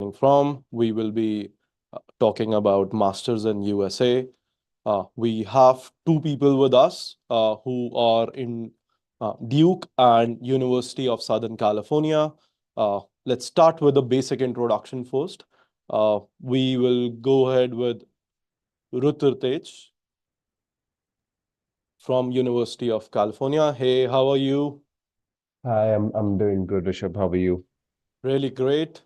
starting from. We will be talking about masters in USA. We have two people with us who are in Duke and University of Southern California. Let's start with a basic introduction first. We will go ahead with Rudratej from University of California. Hey, how are you? Hi, I'm doing good, Rishabh. How are you? Really great.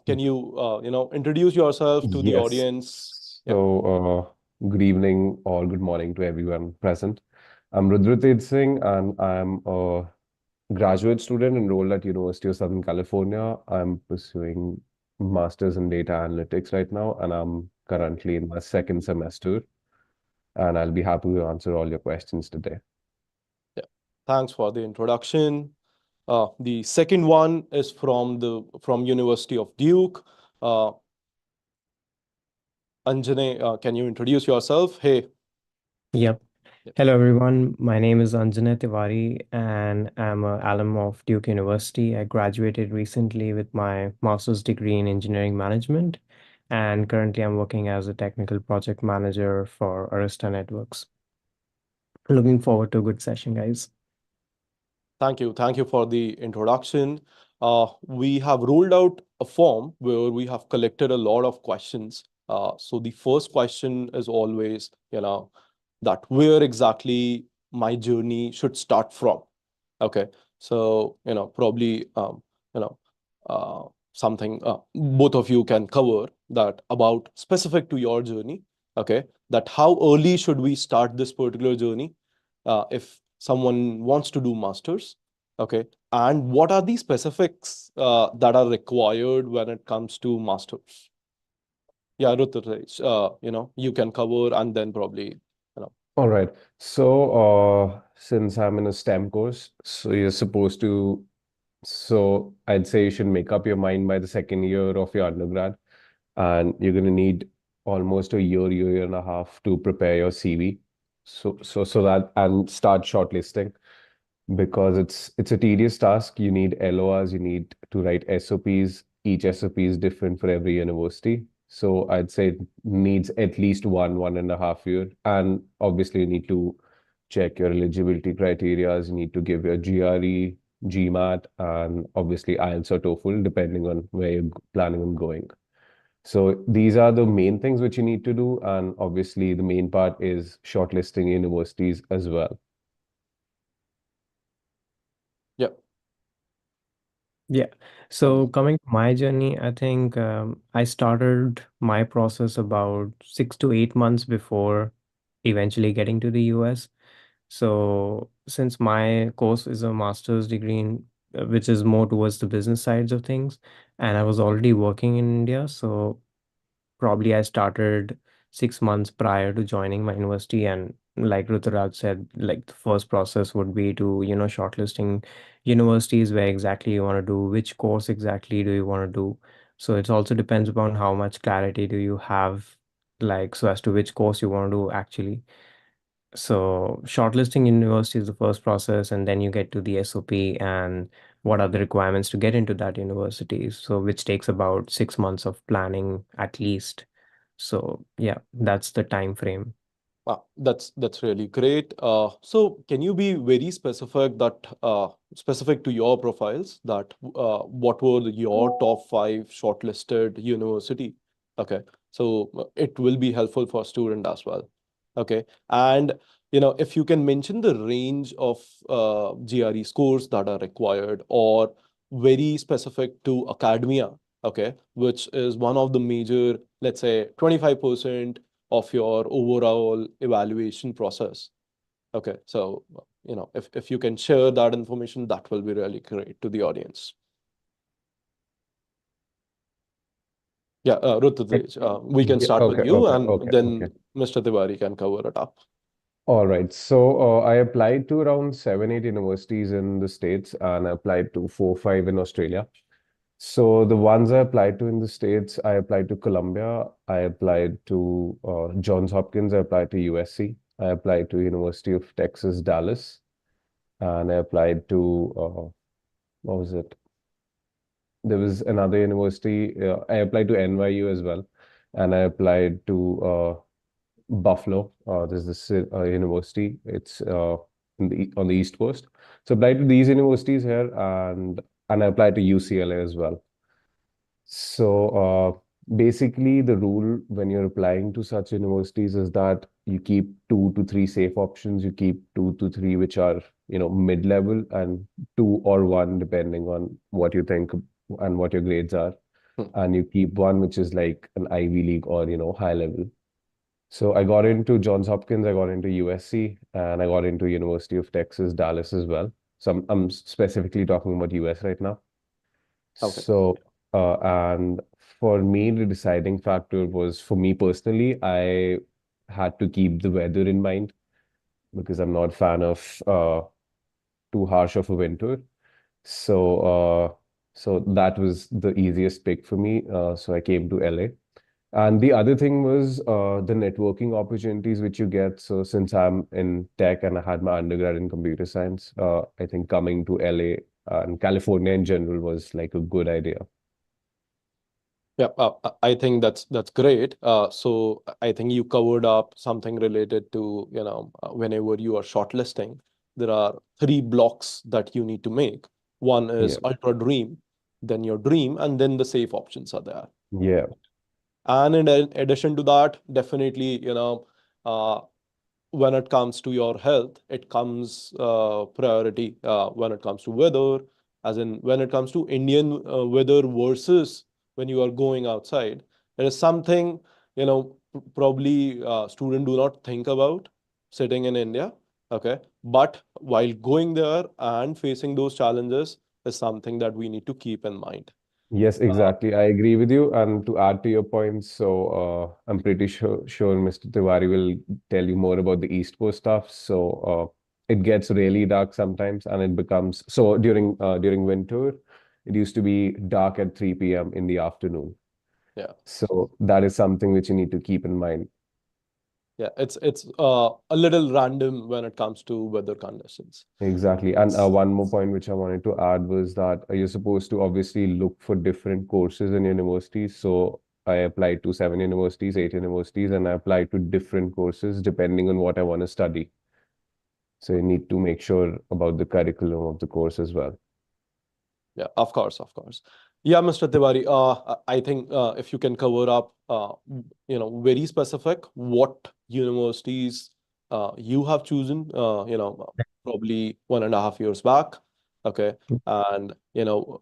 Can you, introduce yourself to the Yes. audience? Yeah, Good evening or good morning to everyone present. I'm Rudratej Singh, and I'm a graduate student enrolled at University of Southern California. I'm pursuing Masters in Data Analytics right now, and I'm currently in my second semester, and I'll be happy to answer all your questions today. yeah. Thanks for the introduction. The second one is from University of Duke. Uh, Anjane, can you introduce yourself? Hey. Yep. Yeah. Hello, everyone. My name is Anjaneya Tiwari, and I'm an alum of Duke University. I graduated recently with my master's degree in engineering management, and currently I'm working as a technical project manager for Arista Networks. Looking forward to a good session, guys. Thank you. Thank you for the introduction. We have rolled out a form where we have collected a lot of questions. So the first question is always, that where exactly my journey should start from. Okay. So, probably, you know, something both of you can cover that about specific to your journey. Okay. That how early should we start this particular journey? If someone wants to do masters, okay, and what are the specifics that are required when it comes to masters? Yeah, Ruthraj, you can cover and then probably, All right. Since I'm in a STEM course, so you're supposed to So I'd say you should make up your mind by the second year of your undergrad, and you're going to need almost a year and a half to prepare your CV. So that and start shortlisting because it's a tedious task. You need LORs, you need to write SOPs. Each SOP is different for every university. So I'd say it needs at least 1.5 year. And obviously you need to check your eligibility criteria. You need to give your GRE, GMAT, and obviously IELTS or TOEFL, depending on where you're planning on going. So these are the main things which you need to do. And obviously the main part is shortlisting universities as well. yeah. Yeah. So coming to my journey, I think I started my process about 6 to 8 months before eventually getting to the US. So since my course is a master's degree in which is more towards the business sides of things, and I was already working in India, so probably I started 6 months prior to joining my university. And like Ruturaj said, like the first process would be to, shortlisting universities, where exactly you want to do, which course exactly do you want to do. So it also depends upon how much clarity do you have, like, so as to which course you want to do actually. So shortlisting university is the first process, and then you get to the SOP and what are the requirements to get into that university. So which takes about 6 months of planning at least. So yeah, that's the time frame. Wow, that's really great. So can you be very specific to your profiles that what were your top five shortlisted university? Okay, so it will be helpful for student as well. Okay, and if you can mention the range of GRE scores that are required or very specific to academia, okay, which is one of the major, let's say 25% of your overall evaluation process. Okay, so if you can share that information, that will be really great to the audience. Yeah, Ruthraj, we can Yeah, start with okay, you, okay, and okay, then okay. Mr. Tiwari can cover it up. All right. I applied to around 7, 8 universities in the States, and I applied to 4, 5 in Australia. So the ones I applied to in the States, I applied to Columbia, I applied to Johns Hopkins, I applied to USC, I applied to University of Texas, Dallas, and I applied to what was it? there was another university. I applied to NYU as well, and I applied to Buffalo. There's this university. It's on the East Coast. So I applied to these universities here, and I applied to UCLA as well. So basically, the rule when you're applying to such universities is that you keep 2 to 3 safe options. You keep 2 to 3 which are, mid-level, and two or one depending on what you think and what your grades are. Hmm. And you keep one which is like an Ivy League or, high level. So I got into Johns Hopkins, I got into USC, and I got into University of Texas, Dallas as well. So I'm specifically talking about US right now. Okay. So, and for me, the deciding factor was, for me personally, I had to keep the weather in mind because I'm not a fan of too harsh of a winter. So, so that was the easiest pick for me. So I came to LA. And the other thing was the networking opportunities which you get. So since I'm in tech and I had my undergrad in computer science, I think coming to LA and California in general was like a good idea. Yeah, I think that's great. So I think you covered up something related to, whenever you are shortlisting, there are three blocks that you need to make. One is Yeah. ultra dream, then your dream, and then the safe options are there. Yeah. And in addition to that, definitely, uh, when it comes to your health, it comes priority when it comes to weather, as in when it comes to Indian weather versus when you are going outside. There is something, probably students do not think about sitting in India. Okay. But while going there and facing those challenges is something that we need to keep in mind. Yes, Uh, exactly. I agree with you. And to add to your points, so I'm pretty sure Mr. Tiwari will tell you more about the East Coast stuff. So it gets really dark sometimes, and it becomes so during winter, it used to be dark at 3 p.m. in the afternoon. yeah. So that is something which you need to keep in mind. Yeah, it's a little random when it comes to weather conditions. Exactly. And one more point which I wanted to add was that you're supposed to obviously look for different courses in universities. So I applied to 7 universities, 8 universities, and I applied to different courses depending on what I want to study. So you need to make sure about the curriculum of the course as well. Yeah, of course, of course. Yeah, Mr. Tiwari, I think if you can cover up, very specific what universities you have chosen, probably 1.5 years back. Okay. And,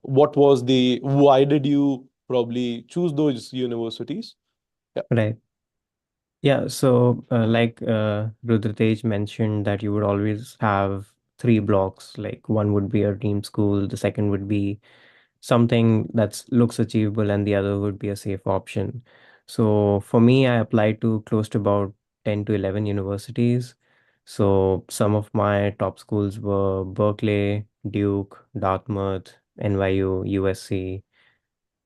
why did you probably choose those universities? Yeah, Right. Yeah, so like Rudratej mentioned that you would always have three blocks. Like one would be a dream school, the second would be something that looks achievable, and the other would be a safe option. So for me, I applied to close to about 10 to 11 universities. So some of my top schools were Berkeley, Duke, Dartmouth, NYU, USC,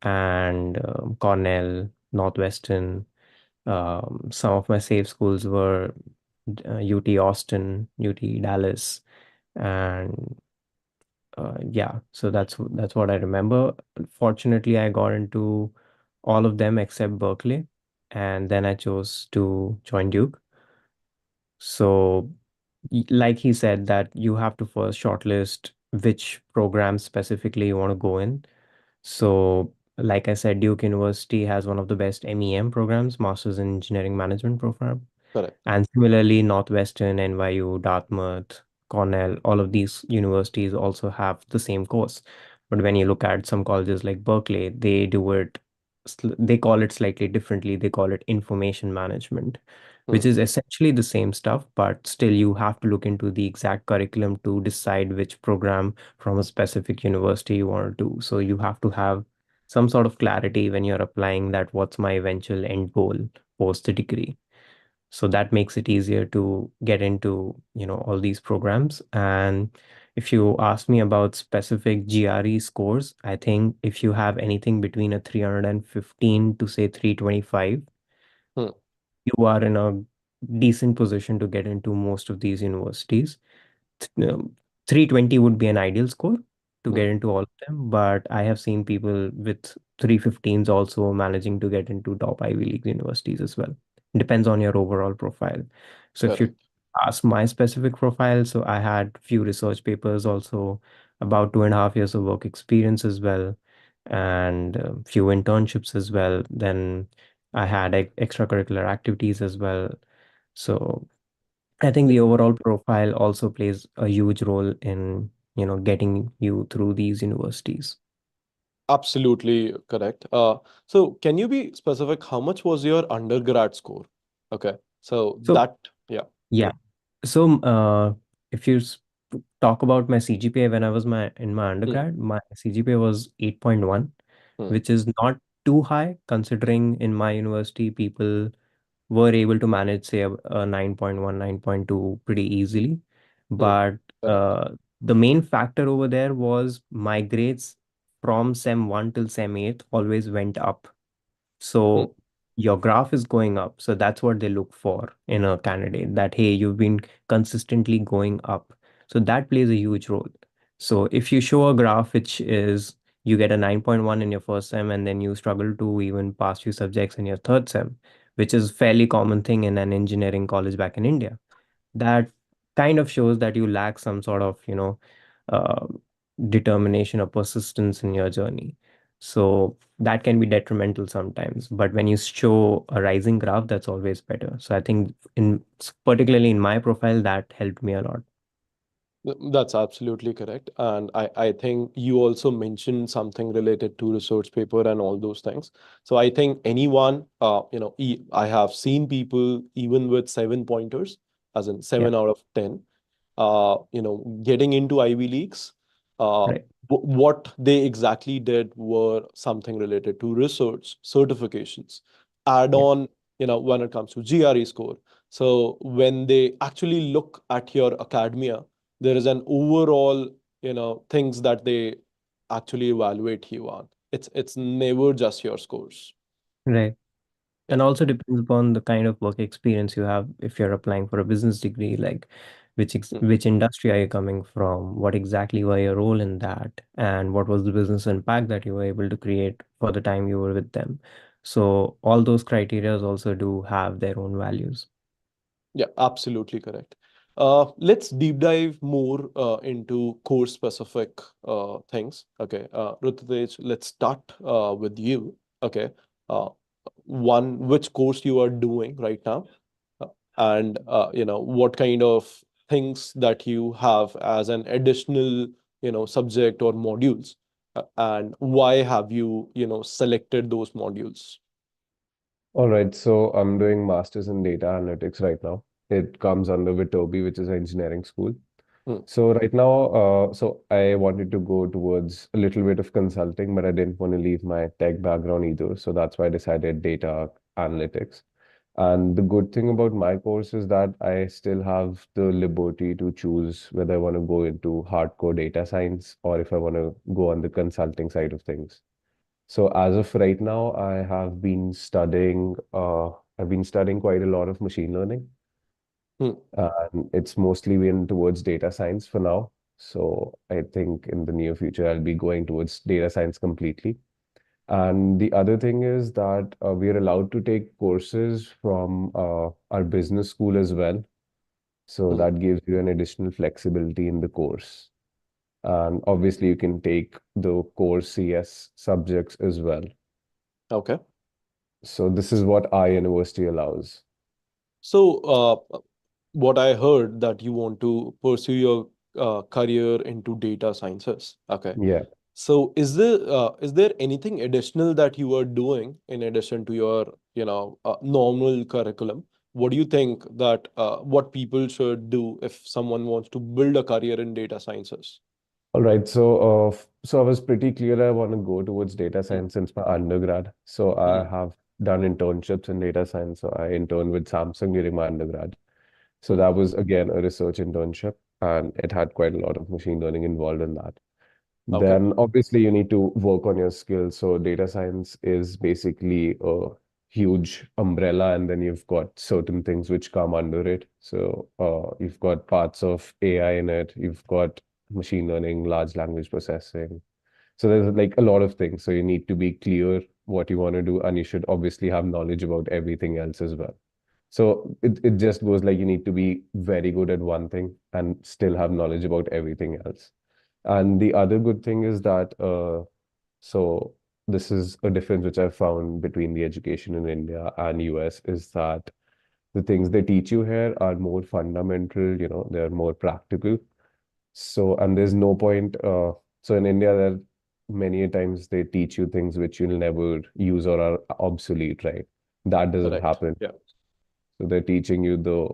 and Cornell, Northwestern. Some of my safe schools were UT Austin, UT Dallas, and yeah, so that's what I remember. Fortunately, I got into all of them except Berkeley, and then I chose to join Duke. So, like he said, that you have to first shortlist which program specifically you want to go in. So, like I said, Duke University has one of the best MEM programs, Masters in Engineering Management program. correct. And similarly, Northwestern, NYU, Dartmouth, Cornell, all of these universities also have the same course. But when you look at some colleges like Berkeley, they call it slightly differently. They call it information management, which Hmm. is essentially the same stuff, but still you have to look into the exact curriculum to decide which program from a specific university you want to do. So you have to have some sort of clarity when you're applying that what's my eventual end goal post the degree. So that makes it easier to get into, all these programs. And if you ask me about specific GRE scores, I think if you have anything between a 315 to say 325, Hmm. you are in a decent position to get into most of these universities. 320 would be an ideal score. to Hmm. get into all of them, but I have seen people with 315s also managing to get into top Ivy League universities as well. Depends on your overall profile. So if you Correct. ask my specific profile, so I had few research papers also, about 2.5 years of work experience as well, and few internships as well. Then I had extracurricular activities as well. So I think the overall profile also plays a huge role in, getting you through these universities. Absolutely correct. So can you be specific? How much was your undergrad score? Okay. So So that, yeah. yeah, so if you talk about my CGPA when I was in my Hmm. undergrad, my CGPA was 8.1, Hmm. which is not too high considering in my university people were able to manage, say, a 9.1, 9.2 pretty easily. Hmm. But Correct. the main factor over there was my grades from SEM 1 till SEM 8 always went up. Hmm. So your graph is going up. So that's what they look for in a candidate, that, hey, you've been consistently going up. So that plays a huge role. So if you show a graph which is you get a 9.1 in your first sem and then you struggle to even pass few subjects in your third sem, which is fairly common thing in an engineering college back in India, that kind of shows that you lack some sort of, uh, determination or persistence in your journey. So that can be detrimental sometimes. But when you show a rising graph, that's always better. So I think particularly in my profile, that helped me a lot. That's absolutely correct. And I think you also mentioned something related to research paper and all those things. So I think anyone, I have seen people even with 7 pointers, as in Yeah, 7 out of 10, getting into Ivy Leagues. Uh, right, what they exactly did were something related to research, certifications, add yeah, on, when it comes to GRE score. So when they actually look at your academia, there is an overall, things that they actually evaluate you on. It's never just your scores. right. Yeah. And also depends upon the kind of work experience you have. If you're applying for a business degree, like Mm. which industry are you coming from? What exactly were your role in that? And what was the business impact that you were able to create for the time you were with them? So all those criteria also do have their own values. Yeah, absolutely correct. Let's deep dive more into course specific things. Okay, Rudratej, let's start with you. Okay, uh, one, which course you are doing right now, uh, and what kind of things that you have as an additional subject or modules, and why have you selected those modules? All right, so I'm doing masters in data analytics right now. It comes under Viterbi, which is an engineering school. Hmm. So right now, so I wanted to go towards a little bit of consulting, but I didn't want to leave my tech background either. So that's why I decided data analytics. And the good thing about my course is that I still have the liberty to choose whether I want to go into hardcore data science or if I want to go on the consulting side of things. So as of right now, I've been studying quite a lot of machine learning. Hmm. And it's mostly been towards data science for now. So I think in the near future, I'll be going towards data science completely. And the other thing is that we are allowed to take courses from our business school as well. So Hmm. that gives you an additional flexibility in the course. And obviously, you can take the core CS subjects as well. Okay. So this is what our university allows. So, what I heard that you want to pursue your career into data sciences. Okay. Yeah. So, is there anything additional that you are doing in addition to your normal curriculum? What do you think that what people should do if someone wants to build a career in data sciences? All right. So I was pretty clear I want to go towards data Hmm. science since my undergrad. So I Hmm. have done internships in data science. So I interned with Samsung during my undergrad. So Hmm. that was again a research internship, and it had quite a lot of machine learning involved in that. Okay. Then obviously you need to work on your skills. So data science is basically a huge umbrella, and then you've got certain things which come under it. So you've got parts of AI in it. You've got machine learning, large language processing. So there's like a lot of things. So you need to be clear what you want to do, and you should obviously have knowledge about everything else as well. So it just goes like you need to be very good at one thing and still have knowledge about everything else. And the other good thing is that so this is a difference which I've found between the education in India and US is that the things they teach you here are more fundamental, they're more practical. So, and there's no point, so in India, there many a times they teach you things which you'll never use or are obsolete, right? That doesn't Correct. happen. Yeah. So they're teaching you the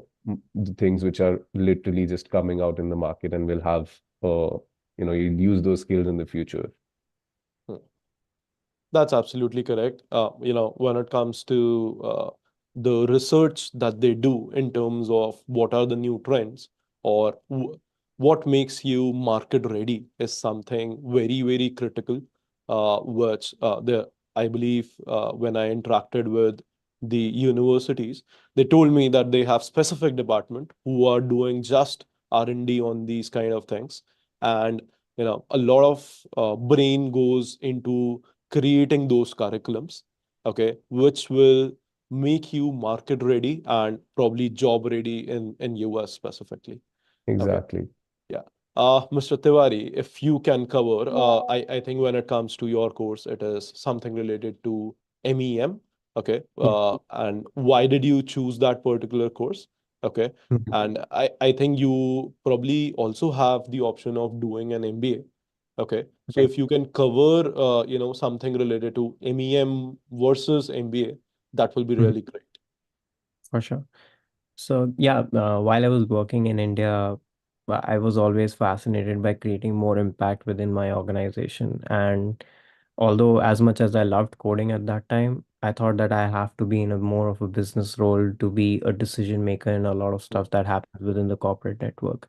things which are literally just coming out in the market and will have, you'll use those skills in the future. Hmm. That's absolutely correct. When it comes to the research that they do in terms of what are the new trends or what makes you market ready is something very, very critical, which I believe when I interacted with the universities, they told me that they have specific department who are doing just R&D on these kind of things. And, a lot of brain goes into creating those curriculums, okay, which will make you market ready and probably job ready in US specifically. Okay. Exactly. Yeah. Mr. Tiwari, if you can cover, I think when it comes to your course, it is something related to MEM. Okay. And why did you choose that particular course? Okay. Mhm. And I think you probably also have the option of doing an MBA. Okay. So Yeah. if you can cover, something related to MEM versus MBA, that will be Mhm. really great. For sure. So yeah, while I was working in India, I was always fascinated by creating more impact within my organization. And although as much as I loved coding at that time, I thought that I have to be in a more of a business role to be a decision maker in a lot of Mm, stuff that happens within the corporate network.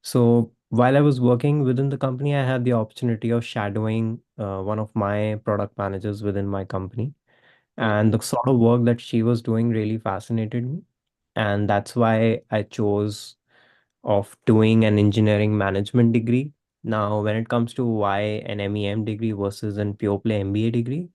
So while I was working within the company, I had the opportunity of shadowing one of my product managers within my company. mm, And the sort of work that she was doing really fascinated me. And that's why I chose of doing an engineering management degree. Now, when it comes to why an MEM degree versus an pure play MBA degree,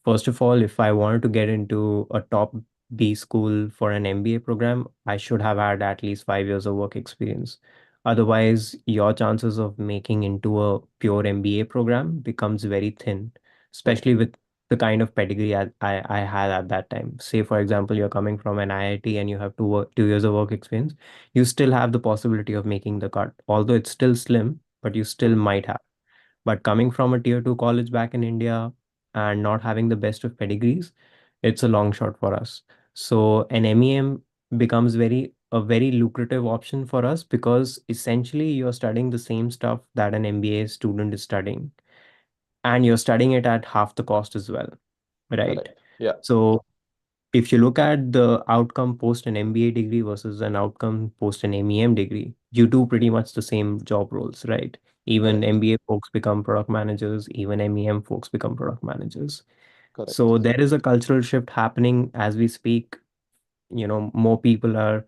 first of all, if I wanted to get into a top B school for an MBA program, I should have had at least 5 years of work experience. Otherwise, your chances of making into a pure MBA program becomes very thin, mm, especially with the kind of pedigree I had at that time. Say, for example, you're coming from an IIT and you have 2 years of work experience, you still have the possibility of making the cut. Although it's still slim, but you still mm. might have. But coming from a tier two college back in India and not having the best of pedigrees, it's a long shot for us. So an MEM becomes a very lucrative option for us because essentially you're studying the same stuff that an MBA student is studying, and you're studying it at half the cost as well, right? Correct. Yeah. So if you look at the outcome post an MBA degree versus an outcome post an MEM degree, you do pretty much the same job roles, right? Even Correct. MBA folks become product managers, even MEM folks become product managers. Correct. So there is a cultural shift happening as we speak. More people are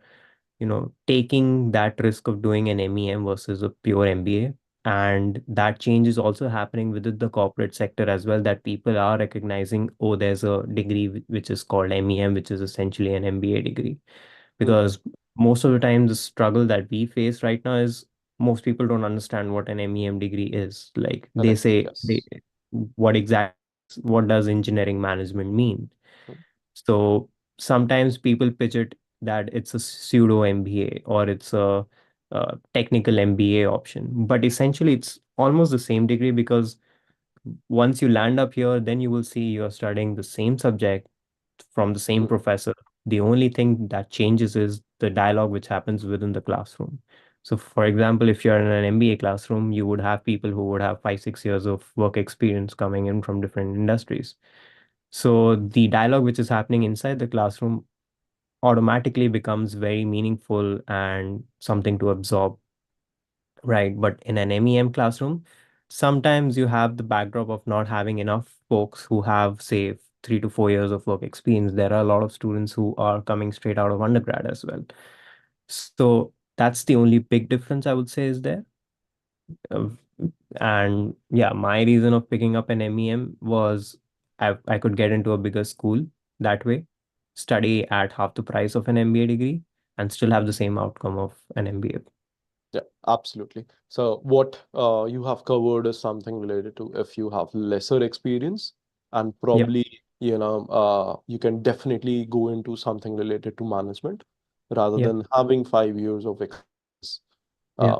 taking that risk of doing an MEM versus a pure MBA. And that change is also happening within the corporate sector as well, that people are recognizing, oh, there's a degree which is called MEM, which is essentially an MBA degree. Mm. Because most of the time, the struggle that we face right now is most people don't understand what an MEM degree is. Like they Correct. say, Yes. what does engineering management mean? Mm, So sometimes people pitch it that it's a pseudo MBA or it's a technical MBA option. But essentially, it's almost the same degree because once you land up here, then you will see you're studying the same subject from the same mm, professor. The only thing that changes is the dialogue which happens within the classroom. So, for example, if you're in an MBA classroom, you would have people who would have 5, 6 years of work experience coming in from different industries. So the dialogue which is happening inside the classroom automatically becomes very meaningful and something to absorb, right? But in an MEM classroom, sometimes you have the backdrop of not having enough folks who have, say, 3 to 4 years of work experience. There are a lot of students who are coming straight out of undergrad as well. So that's the only big difference I would say is there. Uh, and yeah, my reason of picking up an MEM was I could get into a bigger school that way, study at half the price of an MBA degree, and still have the same outcome of an MBA. Yeah, absolutely. So what you have covered is something related to if you have lesser experience, and Yep. probably, you can definitely go into something related to management rather Yep. than having 5 years of experience. Yeah. Uh,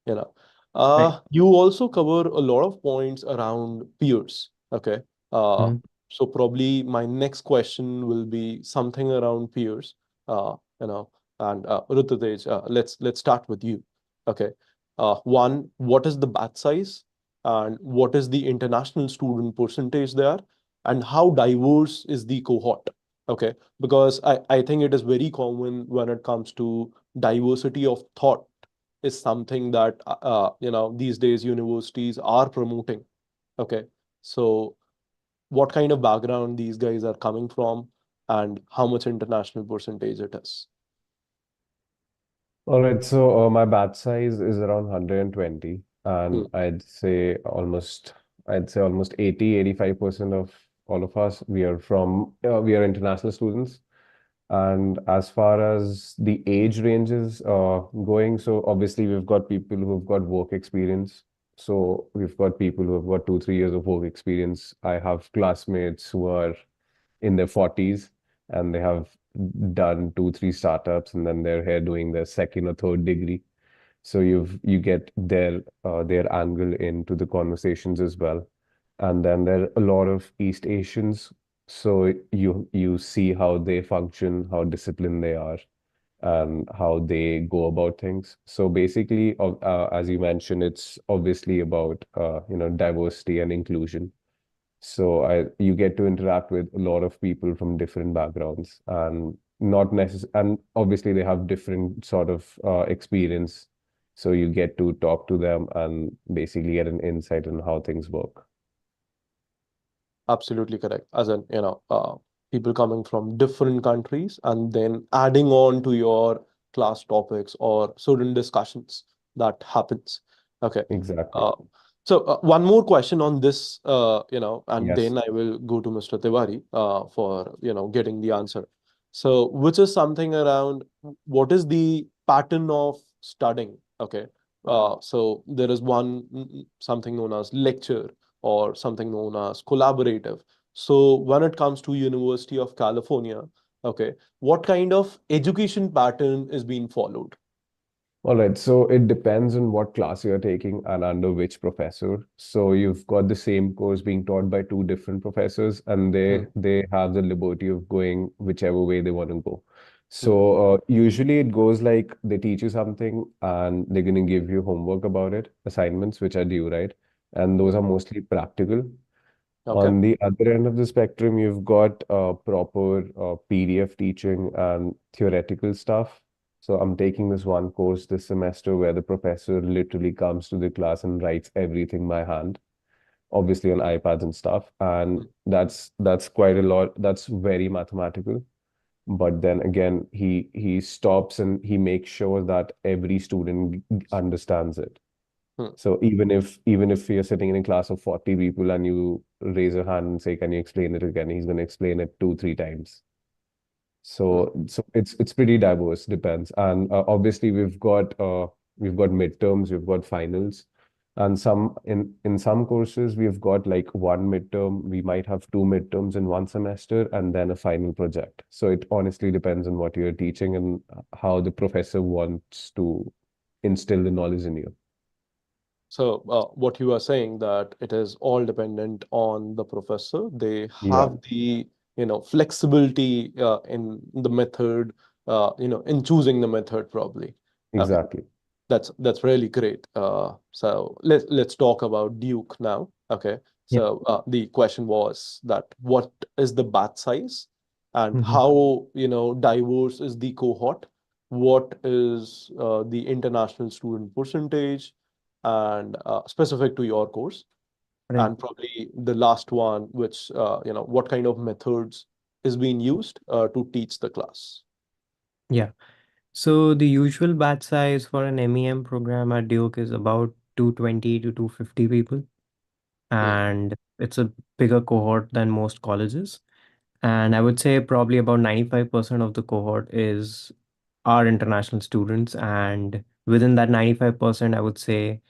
you know, Right. you also cover a lot of points around peers. Okay. Uh, Mhm. so probably my next question will be something around peers. You know, and Rudratej, let's start with you. Okay. One, what is the batch size, and what is the international student percentage there, and how diverse is the cohort? Okay, because I think it is very common when it comes to diversity of thought is something that these days universities are promoting. Okay, so what kind of background these guys are coming from, and how much international percentage it is? All right, so my batch size is around 120, and Hmm. I'd say almost 85% of all of us, we are international students. And as far as the age ranges going, so obviously we've got people who've got work experience. So we've got people who have got 2, 3 years of work experience. I have classmates who are in their 40s and they have done 2, 3 startups and then they're here doing their second or third degree. So you get their angle into the conversations as well. And then there are a lot of East Asians. So you see how they function, how disciplined they are, and how they go about things. So basically, as you mentioned, it's obviously about diversity and inclusion. So you get to interact with a lot of people from different backgrounds and not necessarily, and obviously they have different sort of experience. So you get to talk to them and basically get an insight on how things work. Absolutely correct. As in, people coming from different countries and then adding on to your class topics or certain discussions that happens. Okay. Exactly. Uh, so one more question on this, and Yes. then I will go to Mr. Tiwari for, getting the answer. So, which is something around what is the pattern of studying? Okay. So there is something known as lecture or something known as collaborative. So when it comes to University of California, okay, what kind of education pattern is being followed? All right, so it depends on what class you're taking and under which professor. So you've got the same course being taught by two different professors, and Hmm, they have the liberty of going whichever way they want to go. hmm, So usually it goes like they teach you something and they're going to give you homework about it, assignments which are due, right? And those hmm. are mostly practical. Okay. On the other end of the spectrum, you've got proper PDF teaching and theoretical stuff. So I'm taking this one course this semester where the professor literally comes to the class and writes everything by hand, obviously on iPads and stuff. And Hmm, that's quite a lot. That's very mathematical. But then again, he stops and he makes sure that every student understands it. hmm, So even if you're sitting in a class of 40 people and you raise your hand and say, "Can you explain it again?" He's going to explain it 2, 3 times. hmm. So it's pretty diverse, depends. And obviously we've got midterms, we've got finals, and in some courses we've got like one midterm. We might have two midterms in one semester and then a final project. So it honestly depends on what you're teaching and how the professor wants to instill the knowledge in you. So what you are saying that it is all dependent on the professor. They Yeah, have the, flexibility in the method, in choosing the method probably. Okay. exactly. That's really great. So let's talk about Duke now. Okay. Yep. So the question was that what is the batch size, and Mhm. how diverse is the cohort? What is the international student percentage, and specific to your course? Right. And probably the last one, which what kind of methods is being used to teach the class? Yeah. So the usual batch size for an MEM program at Duke is about 220 to 250 people, and it's a bigger cohort than most colleges. And I would say probably about 95% of the cohort is are international students. And within that 95%, I would say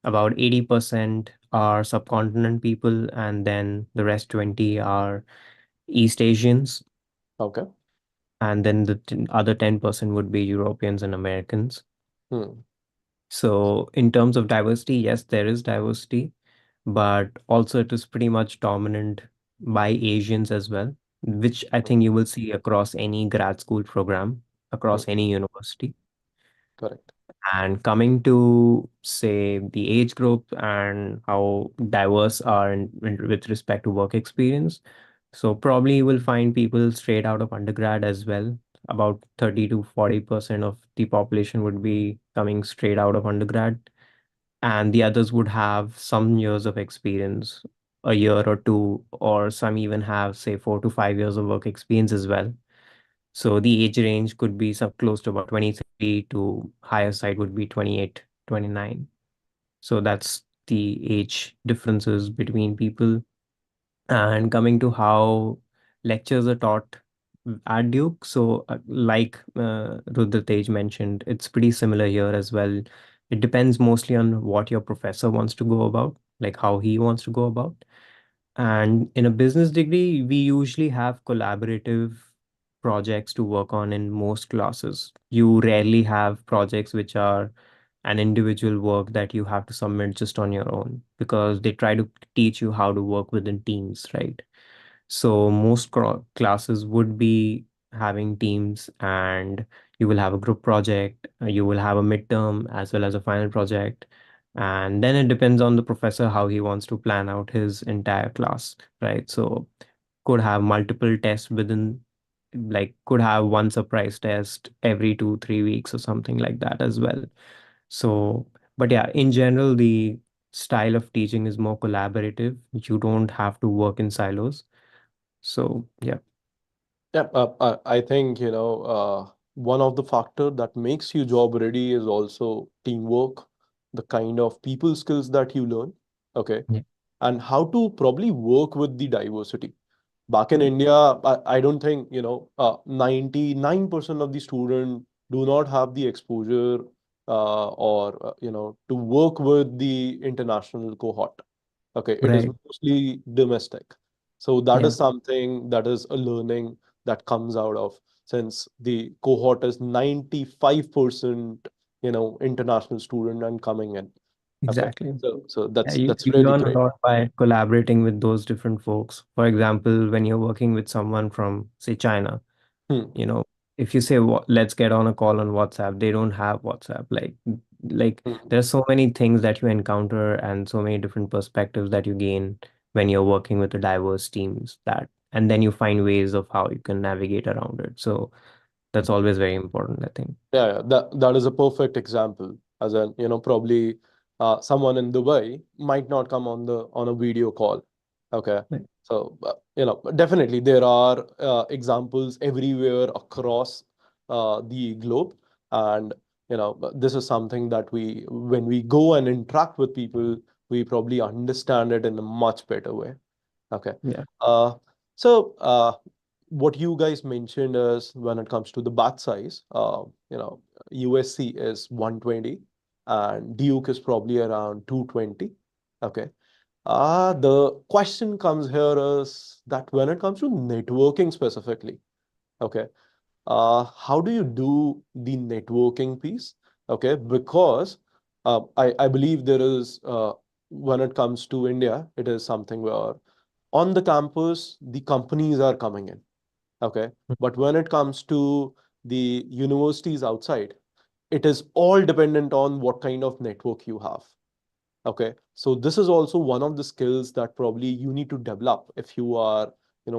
about 80% are subcontinent people, and then the rest 20 are East Asians, Okay. and then the other 10% would be Europeans and Americans. Hmm. So in terms of diversity, yes, there is diversity, but also it is pretty much dominant by Asians as well, which I Hmm. think you will see across any grad school program, Hmm. across any university. Correct. And coming to, say, the age group and how diverse are with respect to work experience. So probably you will find people straight out of undergrad as well. About 30 to 40% of the population would be coming straight out of undergrad, and the others would have some years of experience, a year or two, or some even have, say, 4 to 5 years of work experience as well. So the age range could be some close to about 23, to higher side would be 28, 29. So that's the age differences between people. And coming to how lectures are taught at Duke, so like Rudratej mentioned, it's pretty similar here as well. It depends mostly on what your professor wants to go about, like how he wants to go about. And in a business degree, we usually have collaborative projects to work on in most classes. You rarely have projects which are an individual work that you have to submit just on your own, because they try to teach you how to work within teams, right? So most classes would be having teams, and you will have a group project, you will have a midterm as well as a final project. And then it depends on the professor how he wants to plan out his entire class, right? So could have multiple tests within, like could have one surprise test every 2 3 weeks or something like that as well. So, but yeah, in general, the style of teaching is more collaborative. You don't have to work in silos. So yeah. Yeah, I think, one of the factor that makes you job ready is also teamwork, the kind of people skills that you learn, okay, Yeah. and how to probably work with the diversity. Back in Yeah. India, I don't think, 99% of the students do not have the exposure to work with the international cohort. Okay, it is Right. mostly domestic. So that Yeah. is something that is a learning that comes out of, since the cohort is 95%, international student and coming in. Okay. Exactly. So Yeah, that's you really learn a great. lot by collaborating with those different folks. For example, when you're working with someone from, say, China, Hmm. you know, if you say, let's get on a call on WhatsApp," they don't have WhatsApp. Like Hmm. there's so many things that you encounter and so many different perspectives that you gain when you're working with the diverse teams, that, and then you find ways of how you can navigate around it. So that's always very important, I think. Yeah, that is a perfect example. As in, probably someone in Dubai might not come on a video call. Okay. Right. So, definitely there are examples everywhere across the globe. And, this is something that when we go and interact with people, we probably understand it in a much better way. Okay. Yeah. Uh, so, what you guys mentioned is when it comes to the batch size, USC is 120 and Duke is probably around 220. Okay. The question comes here is that when it comes to networking specifically, okay, how do you do the networking piece? Okay, because I believe there is, when it comes to India, it is something where on the campus, the companies are coming in. Okay. But when it comes to the universities outside, it is all dependent on what kind of network you have. Okay. So this is also one of the skills that probably you need to develop if you are,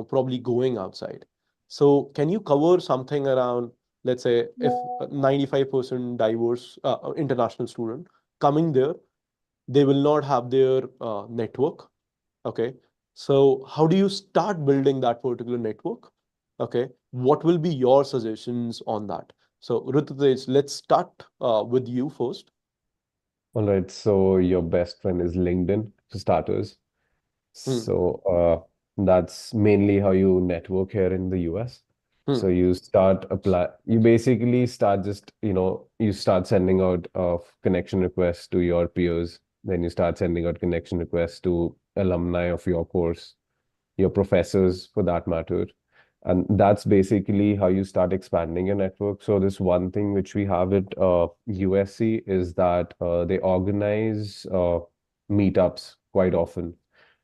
probably going outside. So can you cover something around, let's say, if 95% diverse international student coming there, they will not have their network. Okay. So how do you start building that particular network? Okay. What will be your suggestions on that? So Rutej, let's start with you first. All right, so your best friend is LinkedIn for starters. Hmm. So that's mainly how you network here in the US. So Hmm. you basically start just, you start sending out connection requests to your peers. Then you start sending out connection requests to alumni of your course, your professors for that matter. And that's basically how you start expanding your network. So this one thing which we have at USC is that they organize meetups quite often.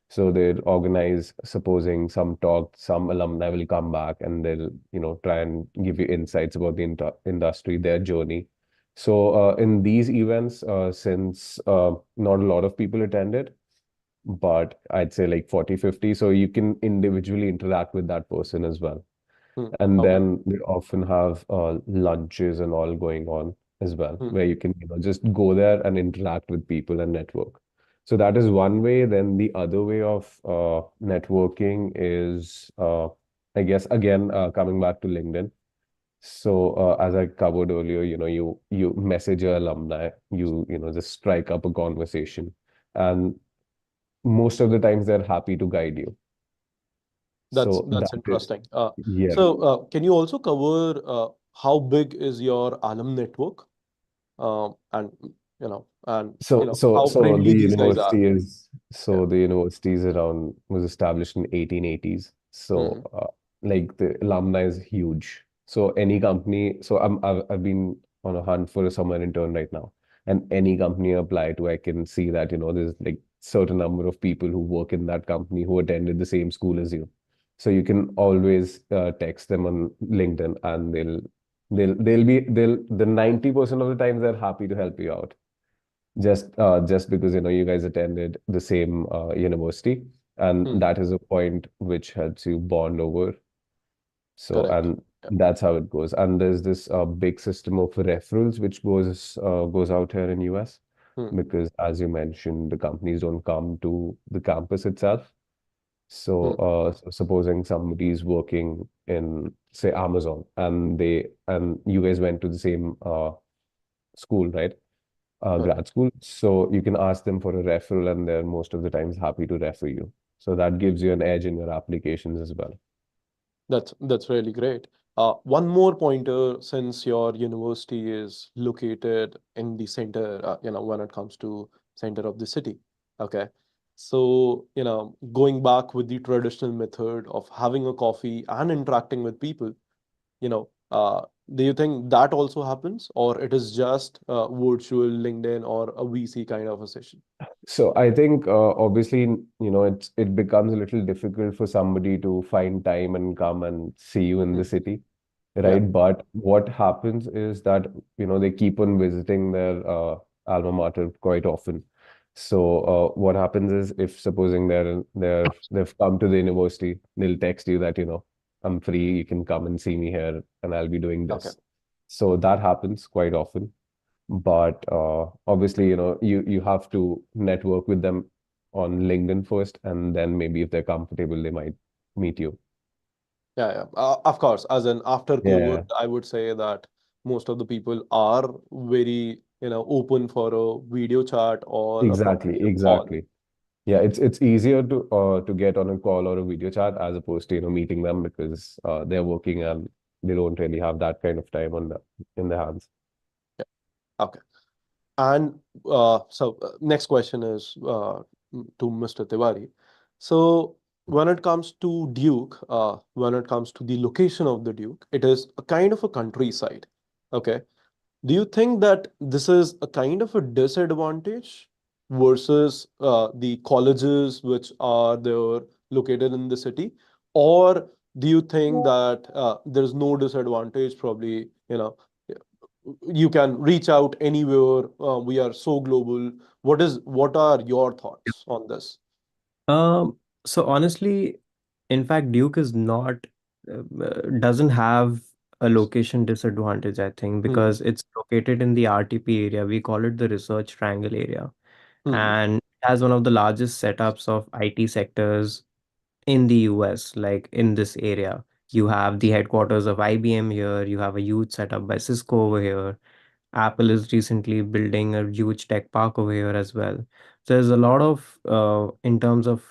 So they'll organize, supposing some talk, some alumni will come back and they'll, try and give you insights about the industry, their journey. So in these events, since not a lot of people attended, but I'd say like 40, 50, so you can individually interact with that person as well. Hmm. And Okay. then they often have lunches and all going on as well, Hmm. where you can, just go there and interact with people and network. So that is one way. Then the other way of networking is, I guess, again, coming back to LinkedIn. So as I covered earlier, you message your alumni, just strike up a conversation, and most of the times they're happy to guide you. So That's that is, interesting. yeah. Can you also cover how big is your alum network? And So, so, how so friendly the these guys are. university is, Yeah. so the university is around, was established in 1880s. So, Hmm. like the alumni is huge. So any company, so I've been on a hunt for a summer intern right now, and any company I apply to, I can see that, there's like certain number of people who work in that company who attended the same school as you. So you can always text them on LinkedIn, and the 90% of the times they're happy to help you out, just because you guys attended the same university, and Hmm. that is a point which helps you bond over. So, Correct. and Yeah. that's how it goes. And there's this big system of referrals which goes out here in US, Hmm. because as you mentioned, the companies don't come to the campus itself. So, Hmm. supposing somebody is working in, say, Amazon, and you guys went to the same school, right? Okay. Grad school. So you can ask them for a referral, and they're most of the times happy to refer you. So that gives you an edge in your applications as well. That's really great. One more pointer, since your university is located in the center, when it comes to center of the city. Okay. So, going back with the traditional method of having a coffee and interacting with people, do you think that also happens, or it is just virtual LinkedIn or a VC kind of a session? So I think obviously, it becomes a little difficult for somebody to find time and come and see you in the Hmm. city, Yeah. right? But what happens is that, they keep on visiting their alma mater quite often. So what happens is, if supposing they've come to the university, they'll text you that, I'm free, you can come and see me here, and I'll be doing Okay. this. So that happens quite often. But obviously, you have to network with them on LinkedIn first, and then maybe if they're comfortable, they might meet you. Yeah, yeah. Of course, as in after COVID, Yeah, I would say that most of the people are very, open for a video chat or exactly, probably a call. exactly. Yeah, it's easier to get on a call or a video chat as opposed to, meeting them, because they're working and they don't really have that kind of time in their hands. Yeah. Okay. And next question is to Mr. Tiwari. So when it comes to Duke, when it comes to the location of the Duke, it is a kind of a countryside. Okay. Do you think that this is a kind of a disadvantage versus the colleges which are there located in the city? Or do you think that there's no disadvantage? Probably, you can reach out anywhere. We are so global. What are your thoughts on this? Um, so honestly, in fact, Duke is not doesn't have a location disadvantage, I think, Hmm. because it's located in the RTP area. We call it the Research Triangle area, Hmm. and it has one of the largest setups of IT sectors in the US, like in this area. You have the headquarters of IBM here, you have a huge setup by Cisco over here, Apple is recently building a huge tech park over here as well. So there's a lot of in terms of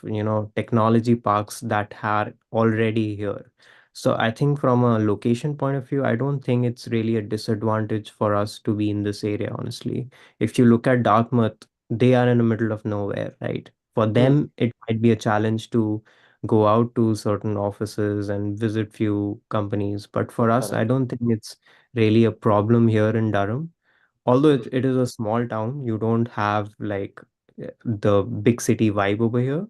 technology parks that are already here. So I think from a location point of view, I don't think it's really a disadvantage for us to be in this area, honestly. If you look at Dartmouth, they are in the middle of nowhere, right? For Hmm. them, it might be a challenge to go out to certain offices and visit few companies. But for us, I Correct. don't think it's really a problem here in Durham. Although Hmm. it is a small town, you don't have like the big city vibe over here.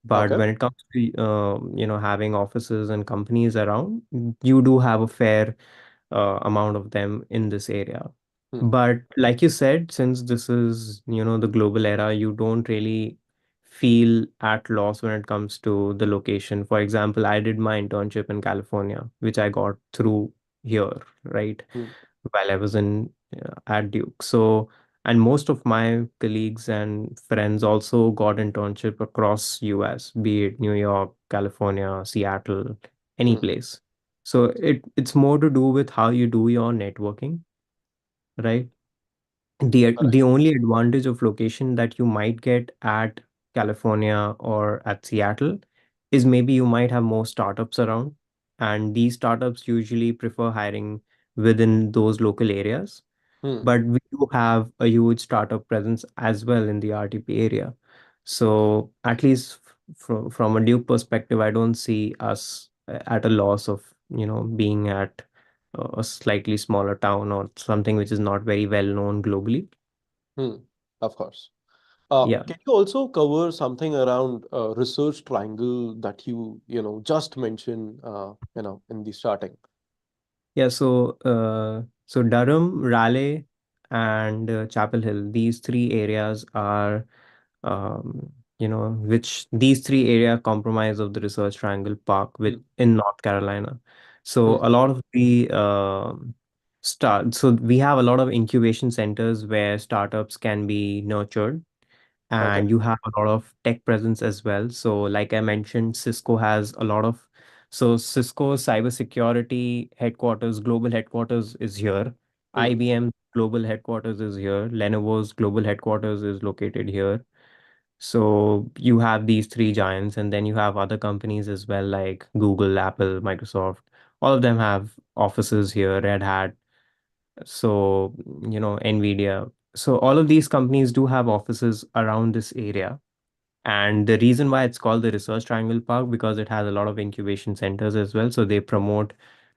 But Okay. when it comes to having offices and companies around, you do have a fair amount of them in this area. Hmm. But like you said, since this is the global era, you don't really feel at loss when it comes to the location. For example, I did my internship in California, which I got through here, right? Hmm. While I was in at Duke. So, and most of my colleagues and friends also got internship across US, be it New York, California, Seattle, any Hmm. place. So it's more to do with how you do your networking, right? The Correct. only advantage of location that you might get at California or at Seattle is maybe you might have more startups around, and these startups usually prefer hiring within those local areas. Hmm. But we do have a huge startup presence as well in the RTP area. So at least from a Duke perspective, I don't see us at a loss of being at a slightly smaller town or something which is not very well known globally. Hmm. Of course. Yeah. Can you also cover something around research triangle that just mentioned, in the starting? Yeah, so Durham, Raleigh, and Chapel Hill, these three areas are which these three area comprise of the Research Triangle Park with Hmm. in North Carolina. So Hmm. a lot of the so we have a lot of incubation centers where startups can be nurtured, Okay. and you have a lot of tech presence as well. So, like I mentioned, Cisco has a lot of. So, Cisco's cybersecurity headquarters, global headquarters is here. Hmm. IBM global headquarters is here. Lenovo's global headquarters is located here. So, you have these three giants, and then you have other companies as well, like Google, Apple, Microsoft. All of them have offices here, Red Hat. So, Nvidia. So, all of these companies do have offices around this area. And the reason why it's called the Research Triangle Park because it has a lot of incubation centers as well. So they promote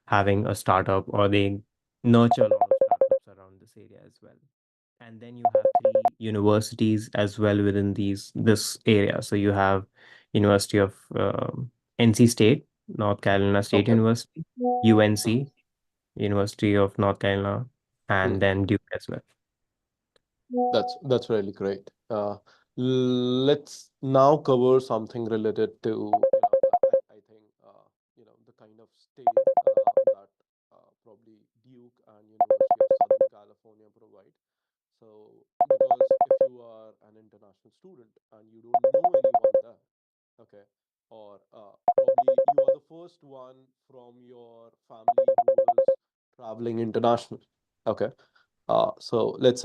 having a startup or they nurture a lot of startups around this area as well. And then you have three universities as well within this area. So you have University of NC State, North Carolina State Okay. University, Hmm. UNC, University of North Carolina, and Hmm. then Duke as well. That's really great. Let's now cover something related to, I think, the kind of stay that probably Duke and University of Southern California provide. So, because if you are an international student and you don't know anyone there, okay, or probably you are the first one from your family who is traveling international, okay. So let's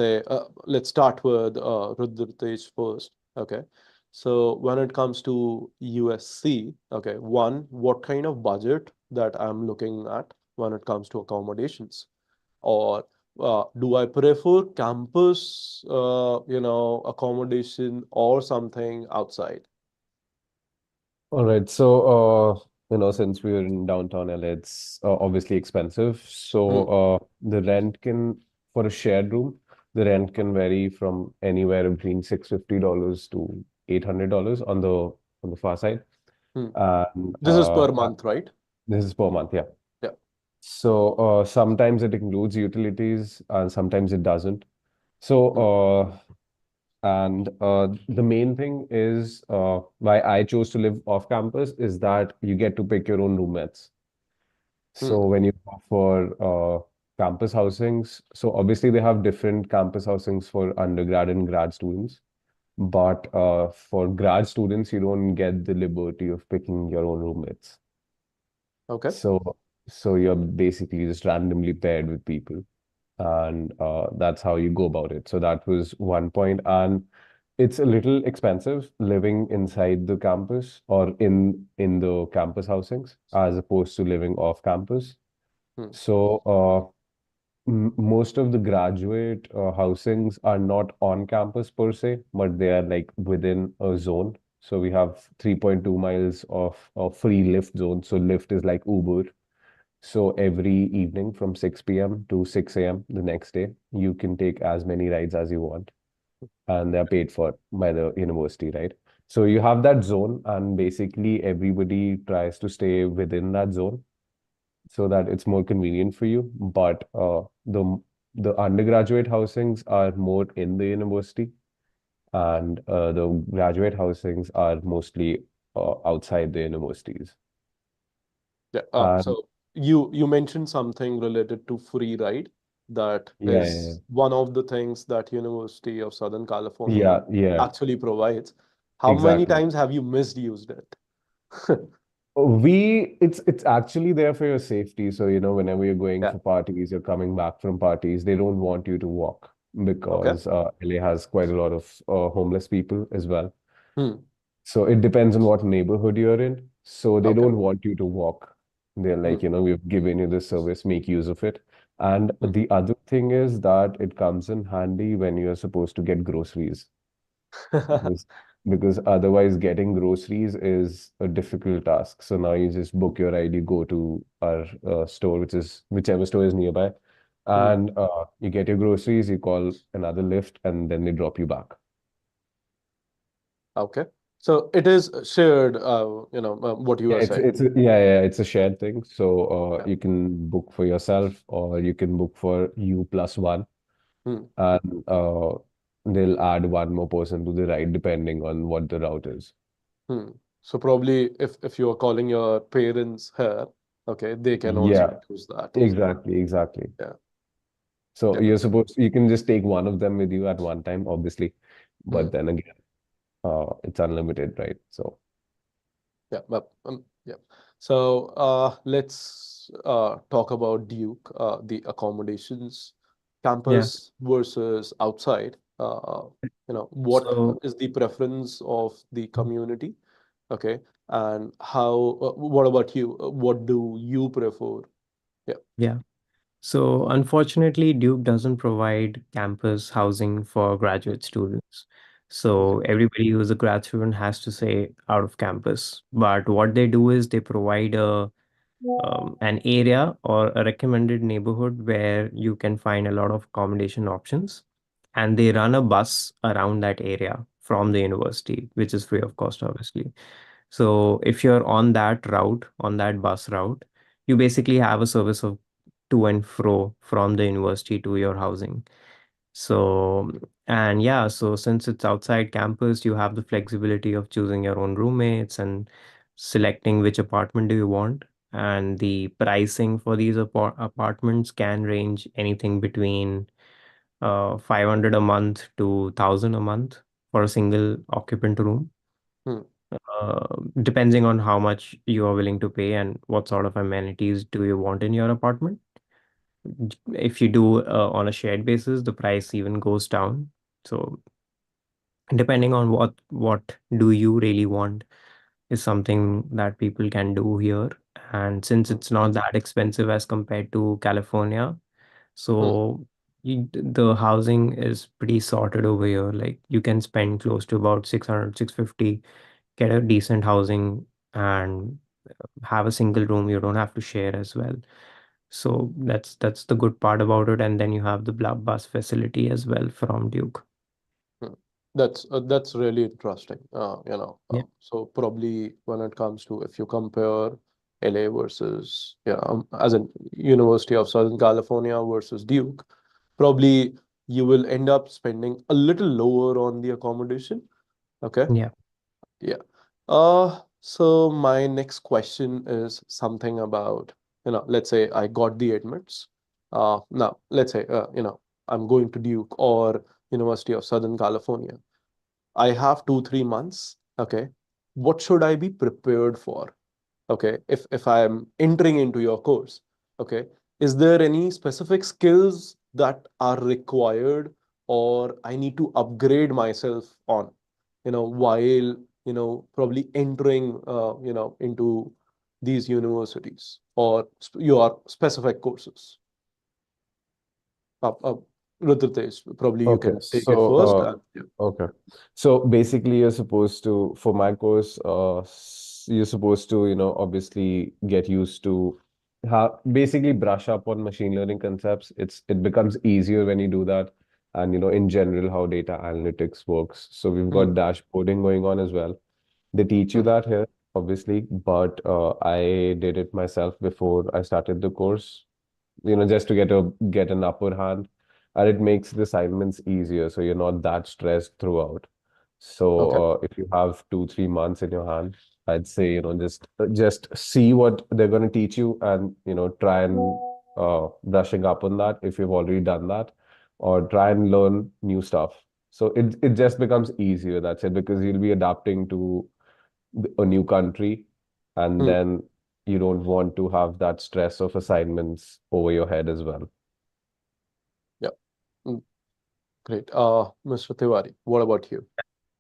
start with Rudratej first. Okay. So when it comes to USC, okay, one, what kind of budget that I'm looking at when it comes to accommodations? Or do I prefer campus, accommodation or something outside? All right. So, since we're in downtown LA, it's obviously expensive. So, Hmm. the rent can, for a shared room, the rent can vary from anywhere between $650 to $800 on the far side. Hmm. And This is per month, right? this is per month, yeah. Yeah. So, sometimes it includes utilities and sometimes it doesn't. So, Hmm. and the main thing is why I chose to live off campus is that you get to pick your own roommates. Hmm. So when you go for campus housings, so obviously they have different campus housings for undergrad and grad students. But for grad students, you don't get the liberty of picking your own roommates. Okay. So you're basically just randomly paired with people. and that's how you go about it. So that was one point, and it's a little expensive living inside the campus or in the campus housings as opposed to living off campus. Hmm. So most of the graduate housings are not on campus per se, but they are like within a zone. So we have 3.2 miles of free Lyft zone. So Lyft is like Uber. So every evening from 6 p.m. to 6 a.m. the next day, you can take as many rides as you want, and they're paid for by the university, right? So you have that zone, and basically everybody tries to stay within that zone so that it's more convenient for you. But the undergraduate housings are more in the university, and the graduate housings are mostly outside the universities. Yeah. And So you mentioned something related to free ride. That yeah, yeah, is one of the things that University of Southern California yeah, yeah, actually provides. How many exactly. times have you misused it? It's actually there for your safety. So, whenever you're going Yeah. for parties, you're coming back from parties, they don't want you to walk Okay. because LA has quite a lot of homeless people as well. Hmm. So it depends on what neighborhood you're in. So they Okay. don't want you to walk. They're like, Hmm. we've given you this service, make use of it. And Hmm. the other thing is that it comes in handy when you're supposed to get groceries because otherwise getting groceries is a difficult task. So now you just book your ride, you go to our store, which is whichever store is nearby, Hmm. and you get your groceries, you call another lift, and then they drop you back. Okay. So it is shared, what you Yeah, are saying. it's a shared thing. So Yeah. you can book for yourself or you can book for you plus one, Hmm. and they'll add one more person to the ride depending on what the route is. Hmm. So probably if you are calling your parents here, okay, they can also Yeah, use that. exactly. Yeah. So Yeah. you can just take one of them with you at one time, obviously, Hmm. but then again, it's unlimited, right? So Yeah. Yeah. So let's talk about Duke, the accommodations, Yeah. campus versus outside. What So is the preference of the community? Okay. And what about you? What do you prefer? Yeah. yeah. So unfortunately, Duke doesn't provide campus housing for graduate students. Okay. So everybody who's a grad student has to stay out of campus. But what they do is they provide an area or a recommended neighborhood where you can find a lot of accommodation options. And they run a bus around that area from the university, which is free of cost, obviously. So if you're on that route, on that bus route, you basically have a service of to and fro from the university to your housing. So, and yeah, so since it's outside campus, you have the flexibility of choosing your own roommates and selecting which apartment do you want. And the pricing for these apartments can range anything between 500 a month to 1,000 a month for a single occupant room, Hmm. uh, depending on how much you are willing to pay and what sort of amenities do you want in your apartment. If you do on a shared basis, the price even goes down. So depending on what do you really want is something that people can do here. And since Hmm. it's not that expensive as compared to California, Hmm. so the housing is pretty sorted over here. Like you can spend close to about 600, 650, get a decent housing and have a single room. You don't have to share as well. So that's the good part about it. And then you have the bus facility as well from Duke. Hmm. That's really interesting. Yeah. So probably when it comes to if you compare LA versus as in University of Southern California versus Duke, probably you will end up spending a little lower on the accommodation. Okay. Yeah. Yeah. So my next question is something about, let's say I got the admits. Now let's say, I'm going to Duke or University of Southern California. I have 2, 3 months. Okay. What should I be prepared for? Okay. If I am entering into your course, okay. Is there any specific skills that are required or I need to upgrade myself on, while, probably entering, into these universities or your specific courses? Uh, uh, Rudratej, probably you Okay, can take it first. so okay. So basically you're supposed to, for my course, you're supposed to, obviously get used to how basically brush up on machine learning concepts. It becomes easier when you do that. And in general, how data analytics works. So we've got Hmm, dashboarding going on as well. They teach you hmm, that here, obviously, but I did it myself before I started the course, just to get an upper hand, and it makes the assignments easier, so you're not that stressed throughout. So okay. if you have 2, 3 months in your hand, I'd say just see what they're going to teach you, and try and brushing up on that if you've already done that, or try and learn new stuff. So it just becomes easier. That's it, because you'll be adapting to a new country, and Hmm, then you don't want to have that stress of assignments over your head as well. yeah. Hmm, great. Mr. Tiwari, what about you?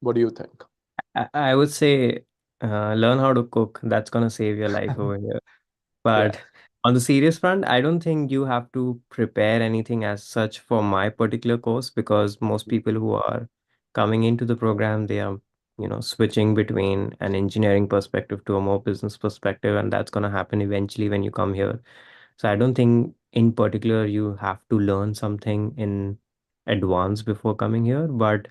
What do you think? I would say learn how to cook. That's gonna save your life over here. Yeah. But on the serious front, I don't think you have to prepare anything as such for my particular course, because most people who are coming into the program, they are, switching between an engineering perspective to a more business perspective, and that's going to happen eventually when you come here. So I don't think in particular you have to learn something in advance before coming here. But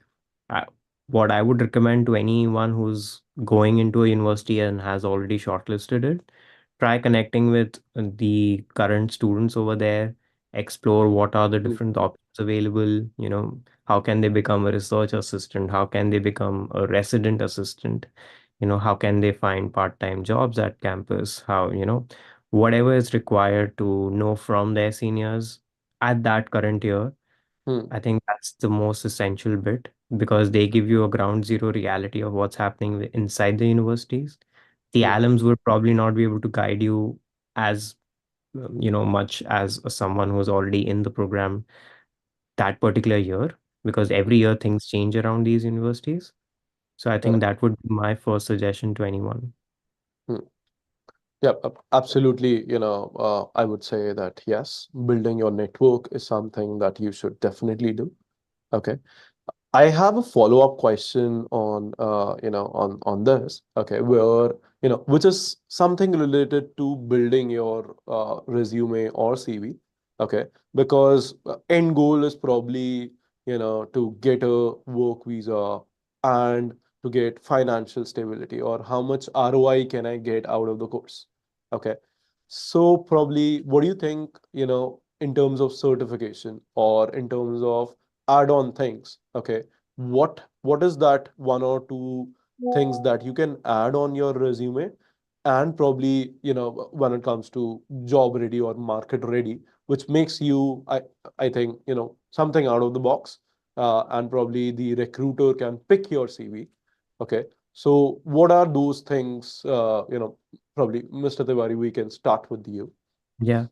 I, what I would recommend to anyone who's going into a university and has already shortlisted it, try connecting with the current students over there, explore what are the Hmm, different options available, how can they become a research assistant, how can they become a resident assistant, how can they find part-time jobs at campus, how, whatever is required to know from their seniors at that current year. hmm, I think that's the most essential bit, because they give you a ground zero reality of what's happening inside the universities. The hmm, alums would probably not be able to guide you as much as someone who's already in the program that particular year, because every year things change around these universities. So I think correct. that would be my first suggestion to anyone. Hmm. Yeah, absolutely. I would say that yes, building your network is something that you should definitely do. Okay. I have a follow-up question on on this, okay, where which is something related to building your resume or CV, okay, because end goal is probably to get a work visa and to get financial stability, or how much ROI can I get out of the course, okay. So probably what do you think, in terms of certification or in terms of add-on things, okay, what is that one or two things that you can add on your resume, and probably when it comes to job ready or market ready, which makes you, I think, something out of the box, and probably the recruiter can pick your CV, okay. So what are those things, probably Mr. Tiwari, we can start with you. Yeah.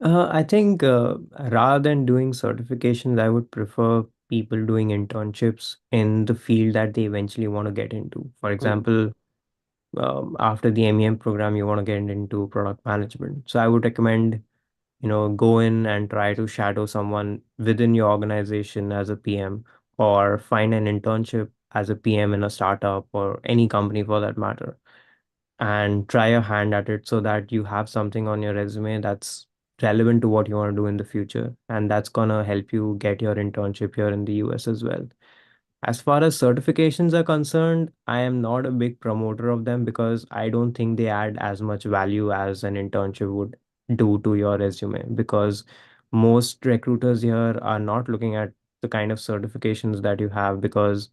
I think rather than doing certifications, I would prefer people doing internships in the field that they eventually want to get into. For Hmm, example, after the MEM program, you want to get into product management. So I would recommend, go in and try to shadow someone within your organization as a PM, or find an internship as a PM in a startup or any company for that matter, and try your hand at it so that you have something on your resume that's relevant to what you want to do in the future. And that's gonna help you get your internship here in the US as well. As far as certifications are concerned, I am not a big promoter of them, because I don't think they add as much value as an internship would do to your resume. Because most recruiters here are not looking at the kind of certifications that you have, because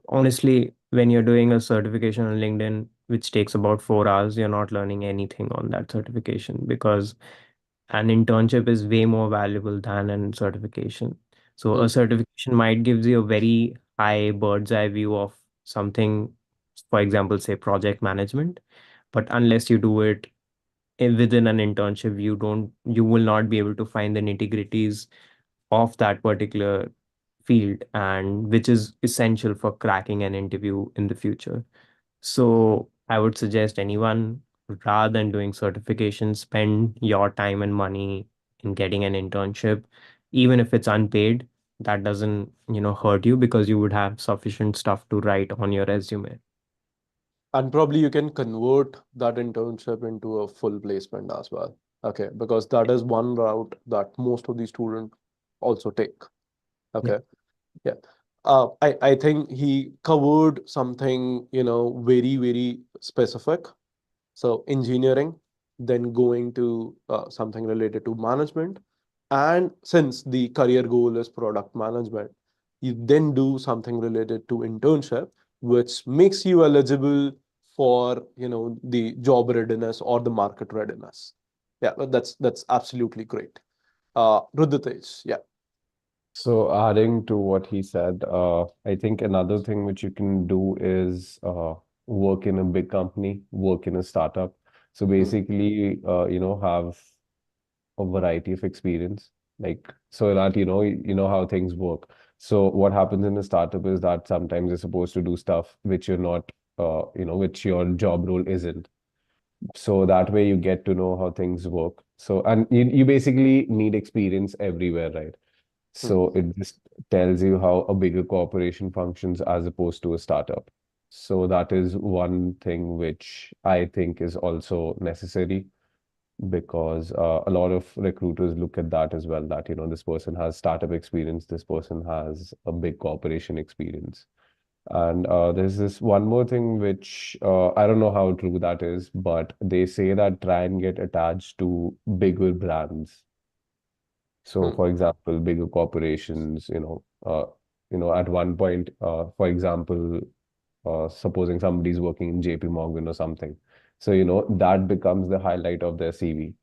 honestly, when you're doing a certification on LinkedIn, which takes about 4 hours, you're not learning anything on that certification, because an internship is way more valuable than a certification. So a hmm, certification might gives you a very high bird's eye view of something, for example, say project management, but unless you do it within an internship, you will not be able to find the nitty-gritties of that particular field, and which is essential for cracking an interview in the future. So I would suggest anyone, rather than doing certification, spend your time and money in getting an internship, even if it's unpaid. That doesn't, hurt you, because you would have sufficient stuff to write on your resume. And probably you can convert that internship into a full placement as well. Okay, because that is one route that most of the students also take. Yeah. Okay, yeah. I think he covered something, very, very specific. So engineering, then going to something related to management. And since the career goal is product management, you then do something related to internship, which makes you eligible for, the job readiness or the market readiness. Yeah, but that's absolutely great. Rudratej, yeah. So adding to what he said, I think another thing which you can do is work in a big company, work in a startup. So Hmm, basically, have a variety of experience, like so that you know how things work. So what happens in a startup is that sometimes you're supposed to do stuff which you're not, which your job role isn't. So that way you get to know how things work. So and you basically need experience everywhere, right? hmm. So it just tells you how a bigger corporation functions as opposed to a startup. So that is one thing which I think is also necessary, because a lot of recruiters look at that as well, that this person has startup experience, this person has a big corporation experience. And there's this one more thing which I don't know how true that is, but they say that try and get attached to bigger brands. So, Hmm. for example, bigger corporations, at one point, for example, supposing somebody's working in JP Morgan or something. So, that becomes the highlight of their CV.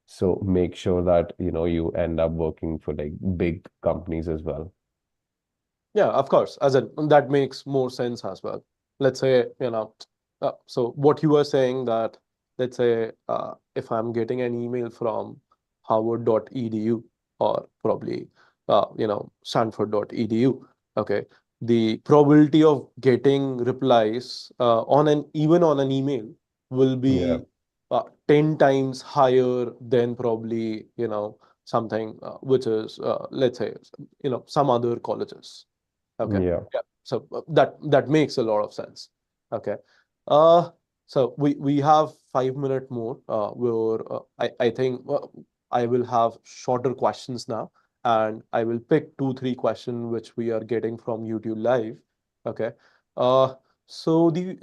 So make sure that, you end up working for like big companies as well. Yeah, of course. As in, that makes more sense as well. Let's say, so what you were saying that, let's say, if I'm getting an email from harvard.edu or probably, stanford.edu, okay, the probability of getting replies even on an email will Yeah. be 10 times higher than probably, something which is, let's say, some other colleges. Okay. Yeah. Yeah. So that makes a lot of sense. Okay. Uh, so we have 5 minutes more. Where I think I will have shorter questions now, and I will pick 2 3 questions which we are getting from YouTube Live. Okay. Uh, so the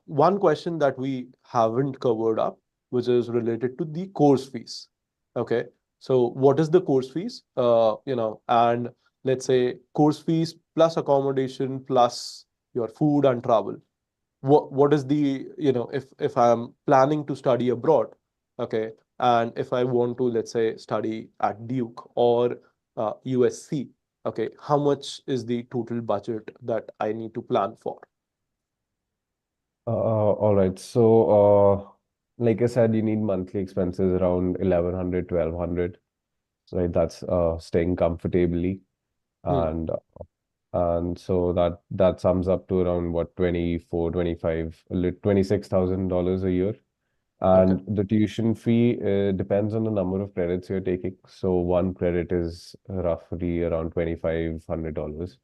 one question that we haven't covered up, which is related to the course fees. Okay. So what is the course fees? And let's say course fees plus accommodation plus your food and travel. What is the, if I'm planning to study abroad, okay, and if I want to, let's say, study at Duke or USC, okay, how much is the total budget that I need to plan for? All right. So, like I said, you need monthly expenses around 1100, 1200, right? That's staying comfortably. Hmm. And so that sums up to around what, 24, 25, $26,000 a year. Okay. And the tuition fee depends on the number of credits you're taking. So one credit is roughly around $2,500.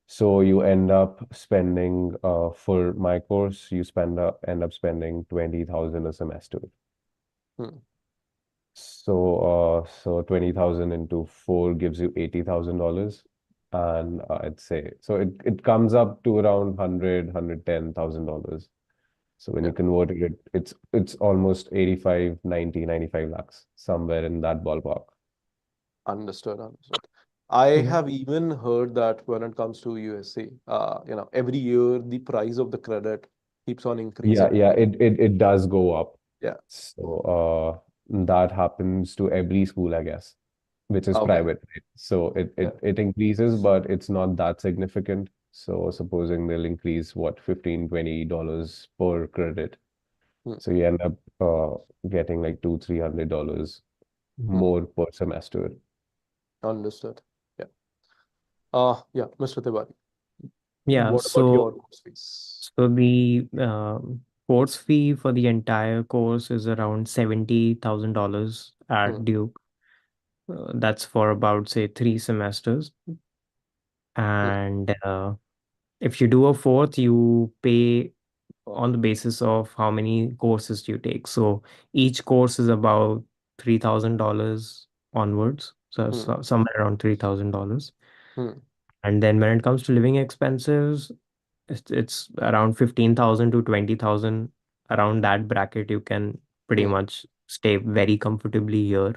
So you end up spending for my course, you end up spending 20,000 a semester. Hmm. So 20,000 into four gives you $80,000. And I'd say so it comes up to around 110,000 dollars. So when Yeah. you convert it, it's almost 85, 90, 95 lakhs, somewhere in that ballpark. Understood. Understood. I Yeah. have even heard that when it comes to USC, every year the price of the credit keeps on Yeah, increasing. yeah, it does go up. Yeah. So that happens to every school, I guess, which is Okay. private, right? So it, Yeah. it it increases, but it's not that significant. So supposing they'll increase what, 15, $20 per credit. Hmm. So you end up getting like $200-300 Hmm. more per semester. Understood. Yeah. Yeah, Mr. Tiwari, Yeah, what about so your course fees? so the course fee for the entire course is around $70,000 Hmm. at Duke. That's for about say 3 semesters. Hmm. And if you do a fourth, you pay on the basis of how many courses you take. So each course is about $3,000 onwards. Hmm. So somewhere around $3,000. Hmm. And then when it comes to living expenses, it's around 15,000 to 20,000. Around that bracket, you can pretty Hmm. much stay very comfortably here.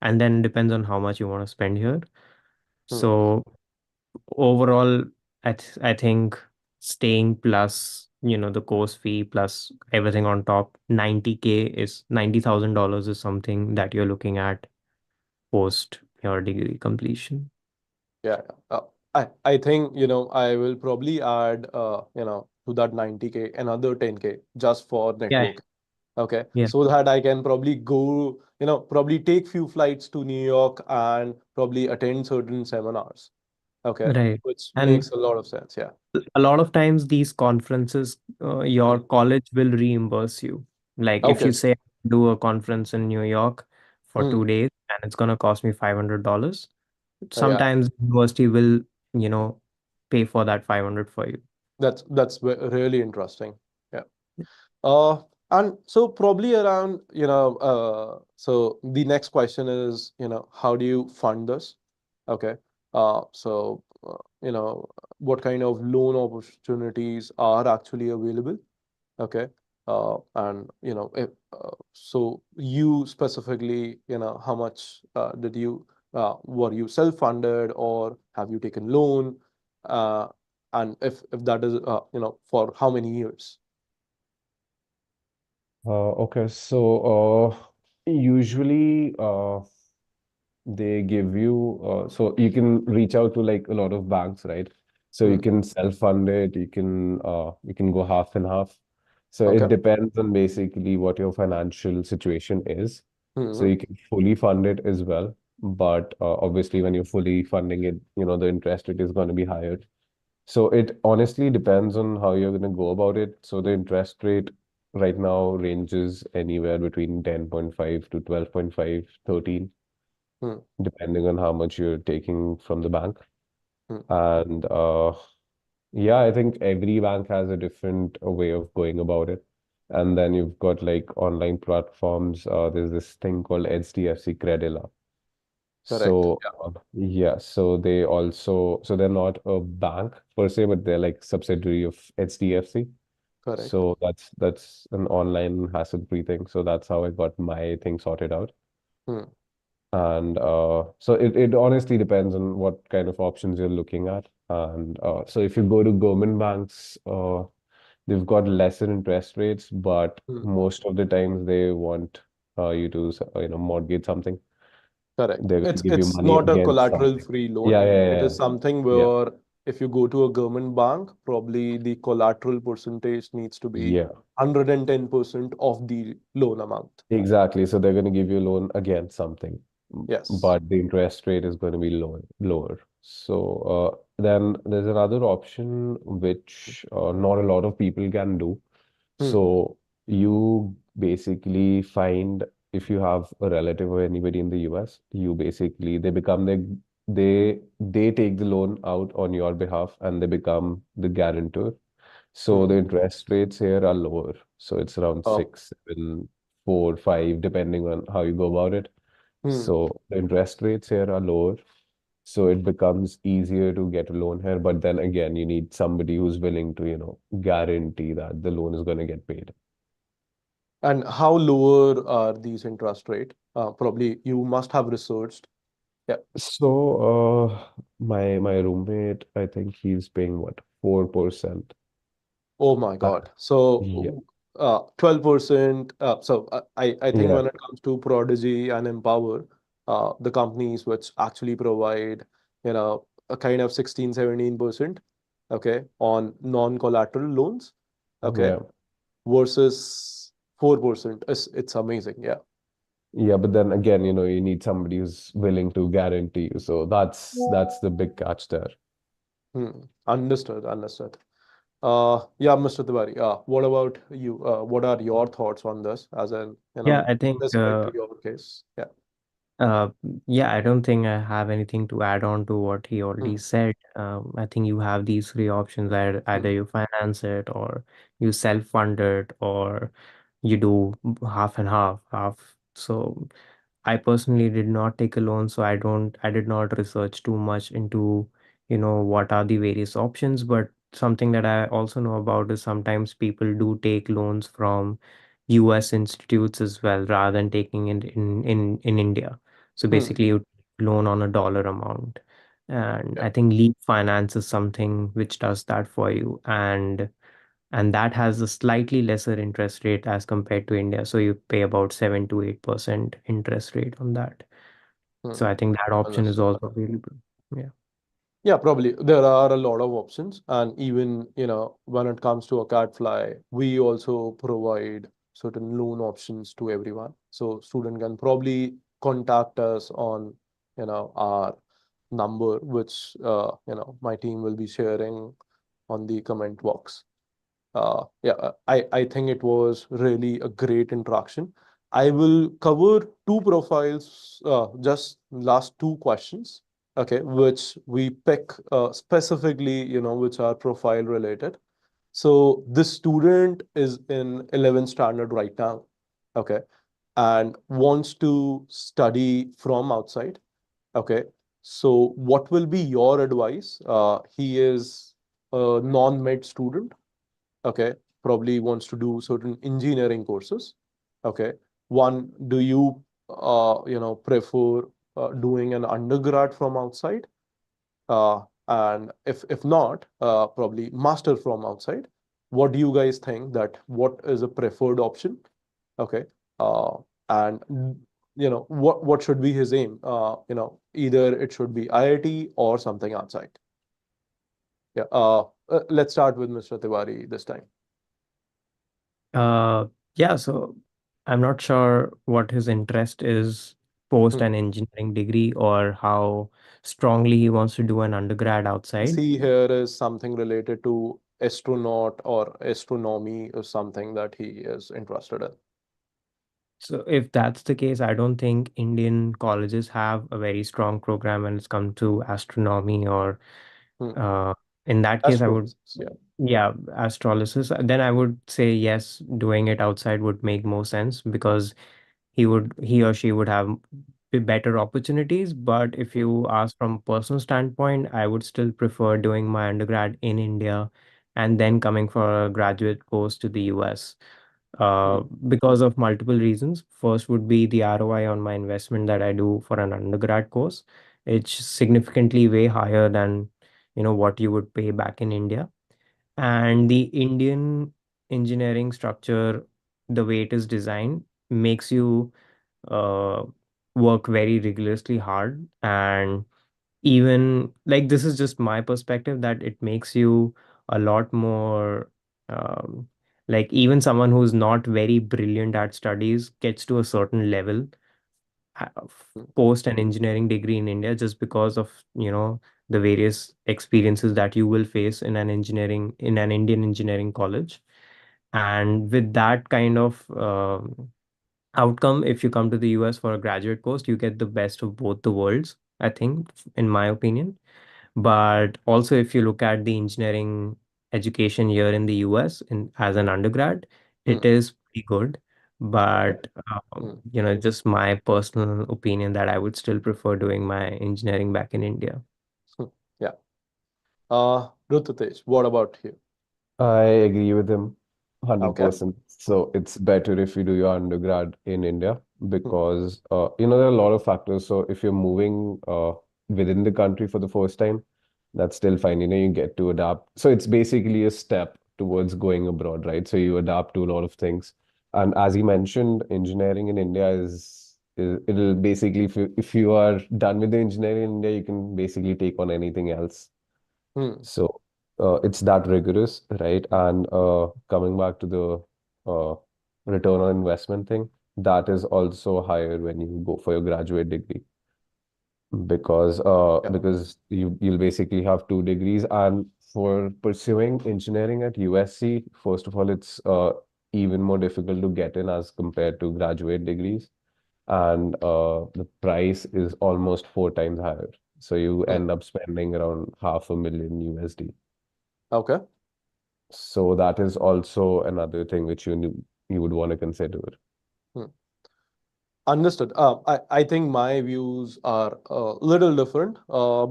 And then depends on how much you want to spend here. Hmm. So overall, I think staying plus, the course fee plus everything on top, 90K is $90,000 is something that you're looking at post your degree completion. Yeah. I think, I will probably add, to that 90K, another 10K just for Yeah, network. Okay. yeah, So that I can probably go, probably take few flights to New York and probably attend certain seminars. Okay. right. Which And makes a lot of sense. Yeah. a lot of times these conferences, your Hmm. college will reimburse you. Like if Okay. you say do a conference in New York for Hmm. 2 days and it's gonna cost me $500, Yeah. sometimes university will, you know, pay for that 500 for you. That's really interesting. Yeah. Uh, and so probably around, so the next question is, how do you fund this? Okay. What kind of loan opportunities are actually available? Okay. And, so you specifically, how much were you self-funded or have you taken loan? Uh, and if that is, for how many years? Okay, so usually they give you so you can reach out to like a lot of banks, right? So you Hmm. can self-fund it, you can go half and half. So it Okay. depends on basically what your financial situation is. So Hmm. you can fully fund it as well. But obviously when you're fully funding it, the interest rate is going to be higher. So it honestly depends on how you're going to go about it. So the interest rate right now ranges anywhere between 10.5 to 12.5, 13, Hmm. depending on how much you're taking from the bank. Hmm. And yeah, I think every bank has a different way of going about it. And then you've got like online platforms. There's this thing called HDFC Credila. Correct. So Yeah. yeah, so they're not a bank per se, but they're like subsidiary of HDFC. Correct. So that's an online hassle-free thing. So that's how I got my thing sorted out. Hmm. And so it honestly depends on what kind of options you're looking at. And so if you go to government banks, they've got lesser interest rates, but Hmm. most of the times they want you to mortgage something. Correct. They're going to It's give you it's money not a against something. collateral-free loan. Yeah, yeah, It yeah, is something yeah, where if you go to a government bank, probably the collateral percentage needs to be yeah. 110% of the loan amount. Exactly. So they're going to give you a loan against something, Yes. but the interest rate is going to be lower. So then there's another option which not a lot of people can do. Hmm. So you basically find if you have a relative or anybody in the US, you basically they take the loan out on your behalf and they become the guarantor. So Hmm. the interest rates here are lower. So it's around Oh. 6, 7, 4, 5, depending on how you go about it. Hmm. So the interest rates here are lower. So it becomes easier to get a loan here. But then again, you need somebody who's willing to, guarantee that the loan is going to get paid. And how lower are these interest rate? Probably you must have researched. Yeah. So my roommate, I think he's paying what, 4%. Oh my Uh, God. yeah, So 12%. I think yeah, when it comes to Prodigy and Empower, the companies which actually provide, a kind of 16-17%, okay, on non-collateral loans, okay, yeah. versus 4%. It's amazing. Yeah. Yeah, but then again, you need somebody who's willing to guarantee you. So that's the big catch there. Understood. Understood. Yeah, Mr. Tiwari, what about you? What are your thoughts on this as an, Yeah, I think specific to your case? Yeah. Uh, yeah, I don't think I have anything to add on to what he already Hmm. said. I think you have these three options. Either Hmm. you finance it, or you self-fund it, or you do half and half, half. So I personally did not take a loan, so I did not research too much into, what are the various options. But something that I also know about is sometimes people do take loans from US institutes as well, rather than taking it in India. So Hmm. basically, you loan on a dollar amount. And Yeah. I think Leap Finance is something which does that for you. And that has a slightly lesser interest rate as compared to India. So you pay about 7 to 8% interest rate on that. So Hmm. I think that option is Understood. also available. Yeah. Yeah, probably there are a lot of options, and even when it comes to a AcadFly, we also provide certain loan options to everyone. So student can probably contact us on our number, which my team will be sharing on the comment box. I think it was really a great interaction. I will cover two profiles, just last two questions, okay, which we pick specifically, which are profile related. So this student is in 11th standard right now, okay, and wants to study from outside, okay. So what will be your advice? He is a non-med student, okay, probably wants to do certain engineering courses, okay. One, do you prefer doing an undergrad from outside, and if not, probably master from outside? What do you guys think, that what is a preferred option, okay? And what should be his aim? Either it should be IIT or something outside. Yeah. Let's start with Mr. Tiwari this time. Uh, yeah, so I'm not sure what his interest is post Hmm. an engineering degree, or how strongly he wants to do an undergrad outside. See, here is something related to astronaut or astronomy, or something that he is interested in. So if that's the case, I don't think Indian colleges have a very strong program when it's come to astronomy, or Hmm. uh, in that case, I would, Astrophysics, yeah. yeah, astrolysis. Then I would say yes, doing it outside would make more sense, because he or she would have better opportunities. But if Hmm. you ask from a personal standpoint, I would still prefer doing my undergrad in India and then coming for a graduate course to the US, Hmm. because of multiple reasons. First would be the ROI on my investment that I do for an undergrad course. It's significantly way higher than what you would pay back in India. And the Indian engineering structure, the way it is designed, makes you uh, work very rigorously hard. And even like, this is just my perspective, that it makes you a lot more, um, like, even someone who's not very brilliant at studies gets to a certain level Hmm. post an engineering degree in India, just because of the various experiences that you will face in an Indian engineering college. And with that kind of outcome, if you come to the US for a graduate course, you get the best of both the worlds, I think, in my opinion. But also, if you look at the engineering education here in the US as an undergrad, Hmm. it is pretty good. Yeah. But Hmm. just my personal opinion, that I would still prefer doing my engineering back in India. Hmm. Yeah. Rudratej, what about you? I agree with him Okay. 100%. So it's better if you do your undergrad in India Hmm. because there are a lot of factors. So if you're moving within the country for the first time, that's still fine. You get to adapt. So it's basically a step towards going abroad, right? So you adapt to a lot of things. And as he mentioned, engineering in India is it'll basically, if you are done with the engineering in India, you can basically take on anything else. Hmm. So it's that rigorous, right? And coming back to the uh, return on investment thing, that is also higher when you go for your graduate degree Yeah. because you'll basically have two degrees. And for pursuing engineering at USC, first of all, it's even more difficult to get in as compared to graduate degrees, and the price is almost four times higher. So you Hmm. end up spending around $500,000 USD. Okay. So that is also another thing which you would want to consider. Hmm. Understood. I think my views are a little different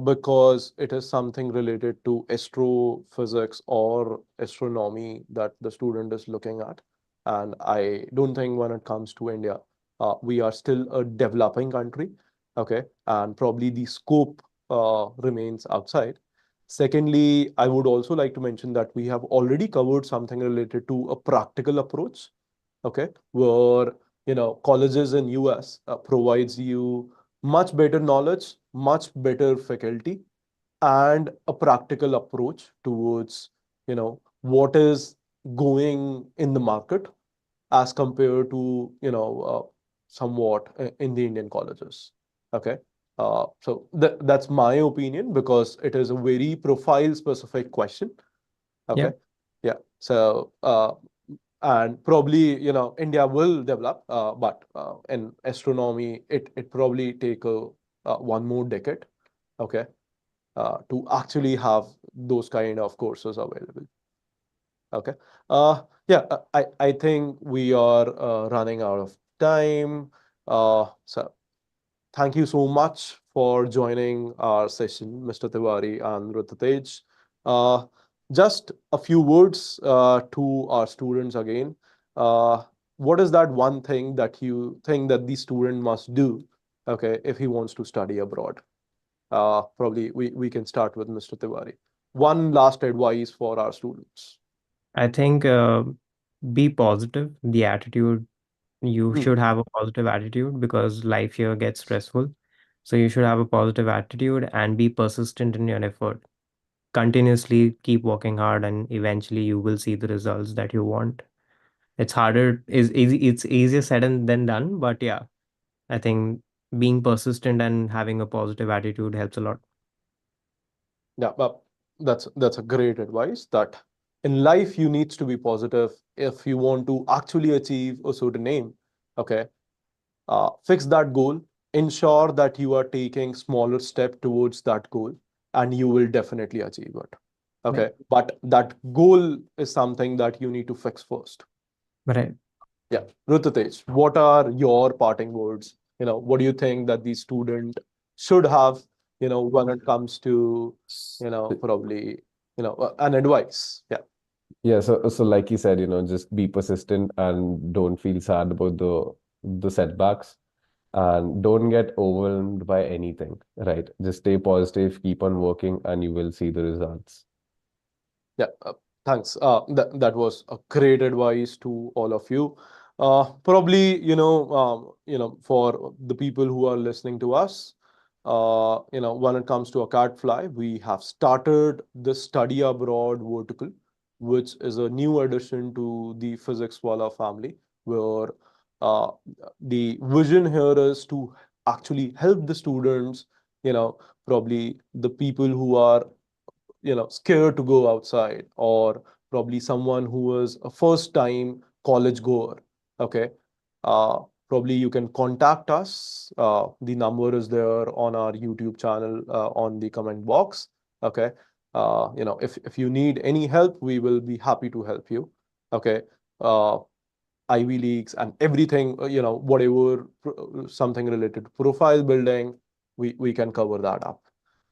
because it is something related to astrophysics or astronomy that the student is looking at. And I don't think when it comes to India, we are still a developing country. Okay. And probably the scope remains outside. Secondly, I would also like to mention that we have already covered something related to a practical approach. Okay. Where colleges in US provides you much better knowledge, much better faculty, and a practical approach towards what is going in the market as compared to somewhat in the Indian colleges. Okay. So that's my opinion because it is a very profile specific question. Yeah. Okay. Yeah. So and probably India will develop, but in astronomy it probably take one more decade, okay, to actually have those kind of courses available. Okay. Yeah, I think we are running out of time. So thank you so much for joining our session, Mr. Tiwari and Rudratej. Uh, just a few words to our students again. Uh, what is that one thing that you think that the student must do, okay, if he wants to study abroad? Probably we can start with Mr. Tiwari. One last advice for our students. I think be positive. The attitude, you Hmm. should have a positive attitude because life here gets stressful. So you should have a positive attitude and be persistent in your effort. Continuously keep working hard, and eventually you will see the results that you want. It's harder, is easy, it's easier said than done, but yeah, I think being persistent and having a positive attitude helps a lot. Yeah, well, that's a great advice that in life you need to be positive if you want to actually achieve a certain aim. Okay, fix that goal. Ensure that you are taking smaller step towards that goal, and you will definitely achieve it. Yeah. Okay, but that goal is something that you need to fix first. Right. Yeah, Ruthatej, what are your parting words? What do you think that the student should have, when it comes to, probably, an advice? Yeah. Yeah, so like you said, just be persistent and don't feel sad about the setbacks, and don't get overwhelmed by anything, right? Just stay positive, keep on working, and you will see the results. Yeah, thanks. That was a great advice to all of you. Probably, for the people who are listening to us, when it comes to AcadFly, we have started the study abroad vertical, which is a new addition to the Physics Wala family, where uh, the vision here is to actually help the students, probably the people who are scared to go outside, or probably someone who is a first time college goer. Okay. uh, Probably you can contact us. The number is there on our YouTube channel, on the comment box. Okay. If you need any help, we will be happy to help you. Okay. uh, Ivy Leagues and everything, whatever something related to profile building, we can cover that up.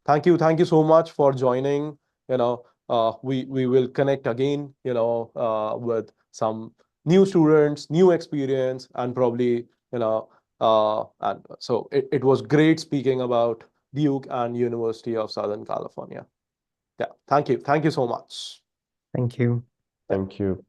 Thank you so much for joining. We will connect again, with some new students, new experience, and probably, and so it was great speaking about Duke and University of Southern California. Yeah, thank you so much. Thank you. Yeah. Thank you.